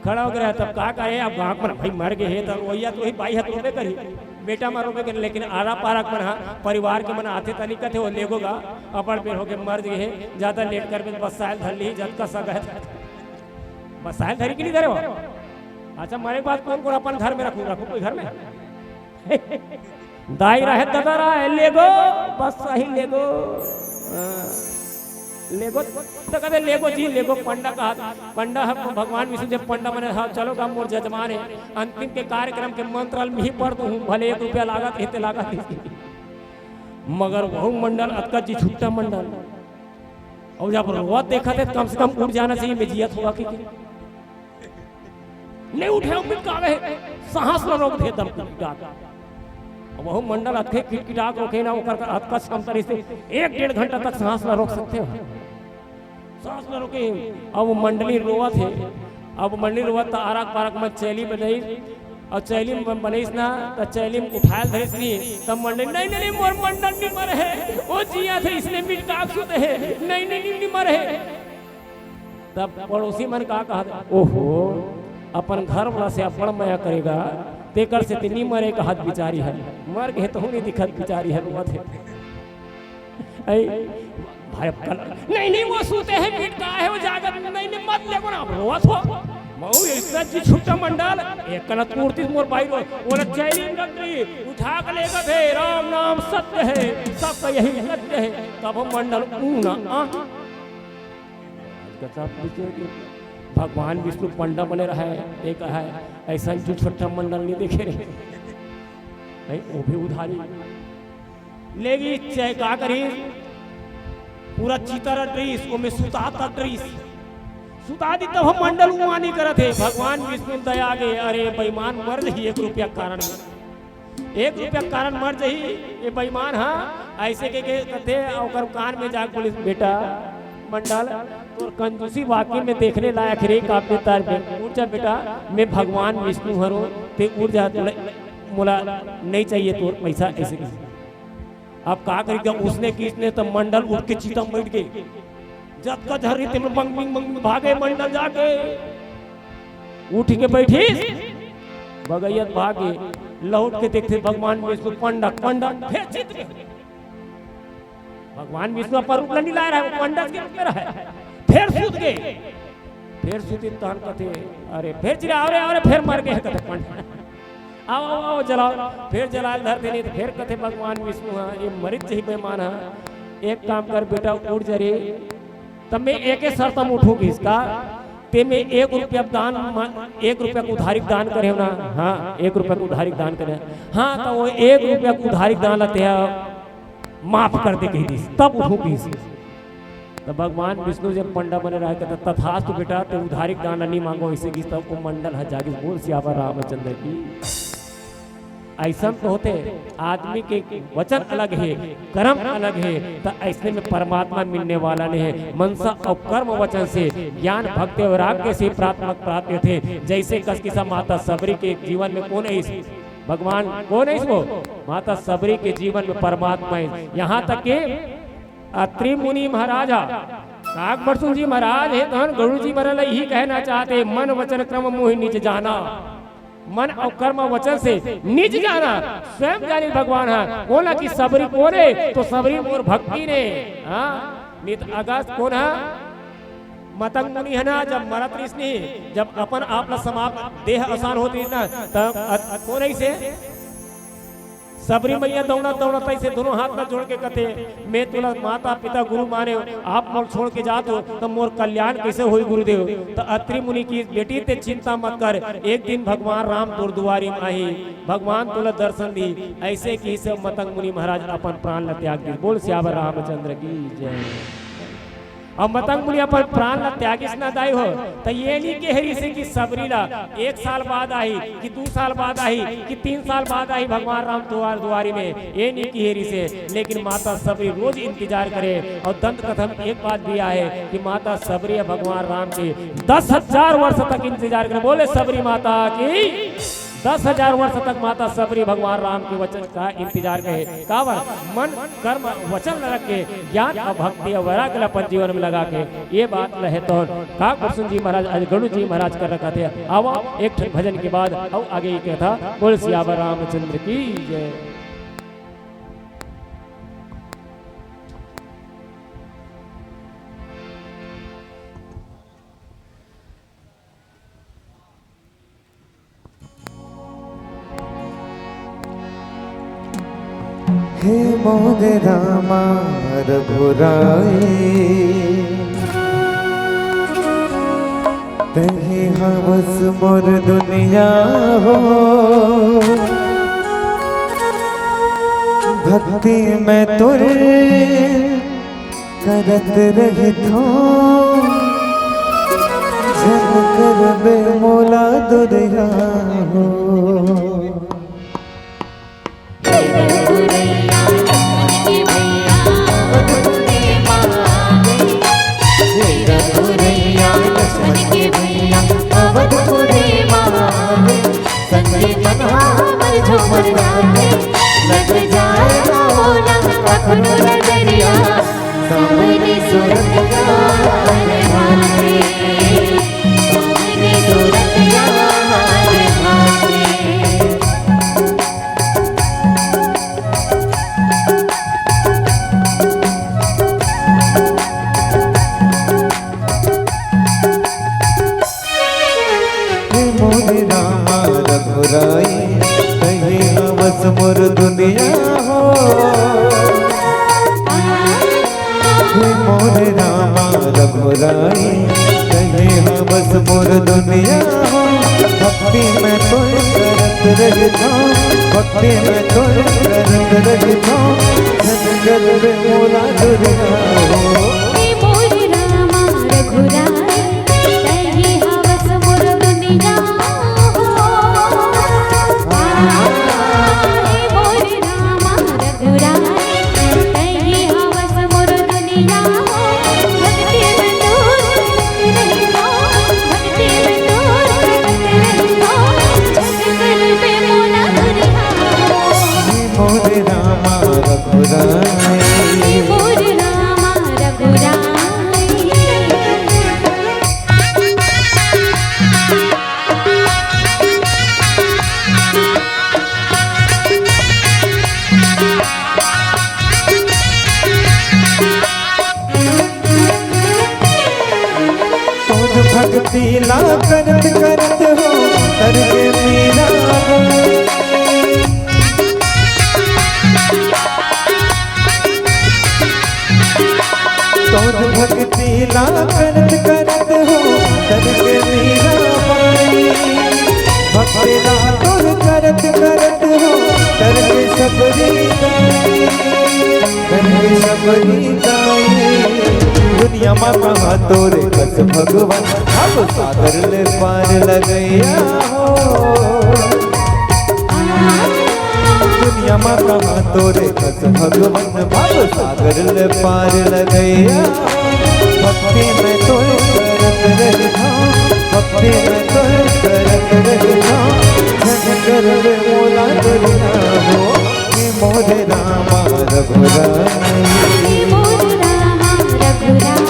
खड़ा हो गया तब कहा करे अब गाँव पर भाई मर गए है तो वही तो वही बाई हाथ रोबे करी बेटा मारोगे कर, लेकिन आरा पारक मना परिवार के मना आते तरीका थे वो लेगोगा अपन पेड़ होके मर गए है ज्यादा लेट कर बसायल धर ली जल का सगा बसायल धरी के लिए धरे हो। अच्छा मरे के बाद कौन कौन अपन घर में रखू रखू कोई घर में दाई रहे दादा रहे लेगो बस सही लेगो लेगो तो कहते लेगो जी लेगो पंडा कहा पंडा है भगवान विष्णु जब पंडा बने हाँ चलो का मोर जजमान है अंतिम के कार्यक्रम के मंत्र में ही पढ़ हूँ भले 1 रुपया लागत है लागत मगर वह मंडल अतका जी छुट्टा मंडल और जब रोवत देखा थे कम से कम उठ जाना चाहिए बेजियत हुआ कि नहीं उठे कावे साहस न रोक दे दम वह मंडल अतके किटकिटाक रोके ना ओकर अतका क्षमता से 1-1.5 घंटा तक सांस न रोक सकते हो, सांस न रोके। अब मंडली रोवत है, अब मंडली रोवत तो आरक पारक में चैली बनाई और चैली में बनईस ना तो चैली में उठायल धरिस नहीं तब मंडली नहीं नहीं मोर मंडल नहीं मर है वो जिया थे इसने मिटाक सुते है नहीं नहीं नहीं मर है। तब पड़ोसी मन कहा ओहो अपन घर वाला से अपन माया करेगा तेकर से तिनी मरे का हाथ बिचारी है मर गए तो नहीं दिखत बिचारी है रोवत है भाई नहीं नहीं वो सूते हैं पीट का है वो जागर नहीं नहीं मत ले ना रोवत हो मऊ इतना जी छुट्टा मंडल एक कनत मूर्ति मोर भाई रो वो चैली डगरी उठा के लेगा थे राम नाम सत्य है सबका यही सत्य है तब हम मंडल ऊना भगवान विष्णु पंडा बने रहा है एक है ऐसा जो छोटा मंडल नहीं देखे रहे वो भी उधारी लेगी चाहे का करी पूरा चीता ड्रेस वो में सुता ड्रेस सुता दी तब हम मंडल उमानी करत है भगवान विष्णु दया गए अरे बेईमान मर रही 1 रुपया कारण में 1 रुपया कारण मर रही ये बेईमान हाँ ऐसे के कहते और कान में जाग पुलिस बेटा मंडल तो कंजूसी वाकई में देखने लायक रे काफी तार ऊर्जा बेटा मैं भगवान विष्णु हरो ते ऊर्जा मोला नहीं चाहिए तो पैसा ऐसे की अब कहा करेगा उसने किसने तो मंडल उठ के चीता बैठ गए जब का झर्री ते में बंग भागे मंडल जाके उठ के बैठी बगैयत भागे लौट के देखते भगवान विष्णु पंडा पंडा फिर चित भगवान विष्णु पर रूप नहीं ला रहा है पंडा के रूप में रहा है फिर सूत गए फिर सूती तहन कथे अरे फिर चिरा अरे फिर मर गए कथे पंडा आओ आओ आओ जलाओ फिर जला धर देने तो फिर कथे भगवान विष्णु हाँ ये मरित ही बेमान है एक काम कर बेटा उठ जरे तब मैं एक शर्त हम उठूंगी इसका ते में 1 रुपया दान 1 रुपया को उधारिक दान करे ना हाँ 1 रुपया को उधारिक दान करे हाँ तो वो 1 रुपया को उधारिक दान लेते हैं माफ कर दे कही तब उठूंगी तो भगवान विष्णु जब पंडा बने रहा कहता तथास्तु बेटा तो उधारिक दान नहीं मांगो इसे की तब वो मंडल है जाके बोल सियावर रामचंद्र की ऐसा तो होते आदमी के वचन अलग है कर्म अलग है तो ऐसे में परमात्मा मिलने वाला नहीं है मनसा और कर्म वचन से ज्ञान भक्ति और आज्ञा से प्राप्त थे जैसे कसकिसा माता सबरी के जीवन में कौन है भगवान कौन है इसको माता सबरी के जीवन में परमात्मा है यहाँ तक के अत्रि मुनि महाराजा काक बरसुन जी महाराज है तो गुरु जी मरल यही कहना चाहते मन वचन क्रम मोहि निज जाना मन और कर्म वचन से निज जाना स्वयं जानी भगवान है बोला कि सबरी कौन है तो सबरी मोर भक्ति ने हाँ नित अगस्त कौन है मतंग मुनि है ना जब मरत ऋषि जब अपन आप समाप्त देह आसान होती ना तब कौन है से सबरी मैया दौड़ा दौड़त ऐसे दोनों हाथ में जोड़ के कहते मैं तुला माता पिता गुरु माने आप मोर छोड़ के जात हो तो मोर कल्याण कैसे होई गुरुदेव तो अत्रि मुनि की बेटी ते चिंता मत कर एक दिन भगवान राम तोर दुआरी में आई भगवान तुला दर्शन दी ऐसे की सब मतंग मुनि महाराज अपन प्राण ल त्याग दी बोल सियावर रामचंद्र की जय और मतंग मुड़िया पर प्राण ला त्यागिस ना दाई हो तो ये नहीं के हरी से कि सबरी ला 1 साल बाद आई कि 2 साल बाद आई कि 3 साल बाद आई भगवान राम दुआरी में, ये नहीं की हेरी से। लेकिन माता सबरी रोज इंतजार करे और दंत कथा में एक बात भी आए कि माता सबरी भगवान राम के 10,000 वर्ष तक इंतजार करे। बोले सबरी माता की 10,000 वर्ष तक माता सबरी भगवान राम के वचन का इंतजार करे। कावर मन कर्म वचन रख के ज्ञान और भक्ति और वैराग्य अपन जीवन में लगा के ये बात रहे तो का कृष्ण जी महाराज आज गणु जी महाराज कर रखा थे। आवा एक भजन के बाद और आगे ये कहता बोल सियावर रामचंद्र की जय। हे मोरे रामा रघुराई तही हवस मोर दुनिया हो, भक्ति में तुर करत रही थो जन कर बे मोला दुरिया हो। मोर दुनिया हो, मोरे रामा रघुराई कहे बस मोर दुनिया हो। भक्ति में तो करत रहता, भक्ति में तो करत रहता जन कर मोला दुनिया हो। मोरे रामा रघुराई कहे बस मोर दुनिया हो। मोरे रामा रघुराई मोरे रामा रघुराई भक्ति ला करत करत हो करके मीरा हो। तो भक्ति ला करत करत हो करके मीरा पाई। भक्ति ला तो करत करत हो करके सबरी गाई, करके सबरी गाई। दुनिया में कहा तोरे कस भगवान अब सागर ले पार लगैया हो। दुनिया में कहा तोरे कस भगवान अब सागर ले पार लगैया। भक्ति में तो करत रहता, भक्ति में तो करत रहता जन कर मोला दुनिया हो। मोरे रामा रघुराई मोरे रामा रघुराई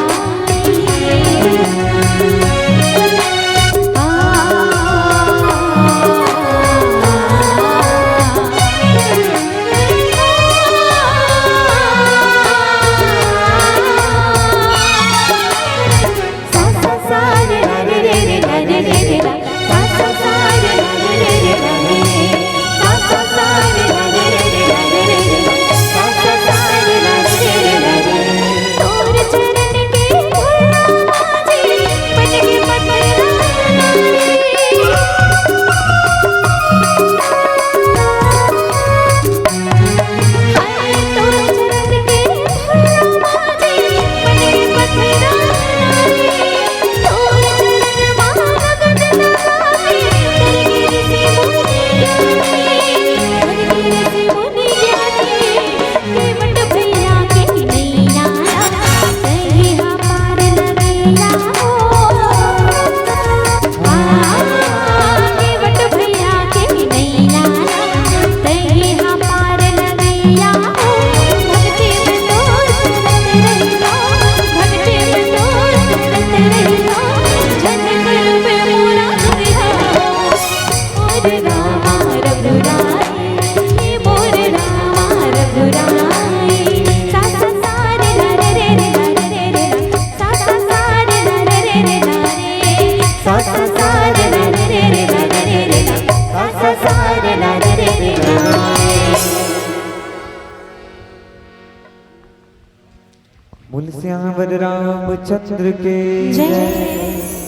सा सा रे ला रे रे ला रे रे ला सा सा रे ला रे रे ला। बोल श्यावर रामचंद्र के जय।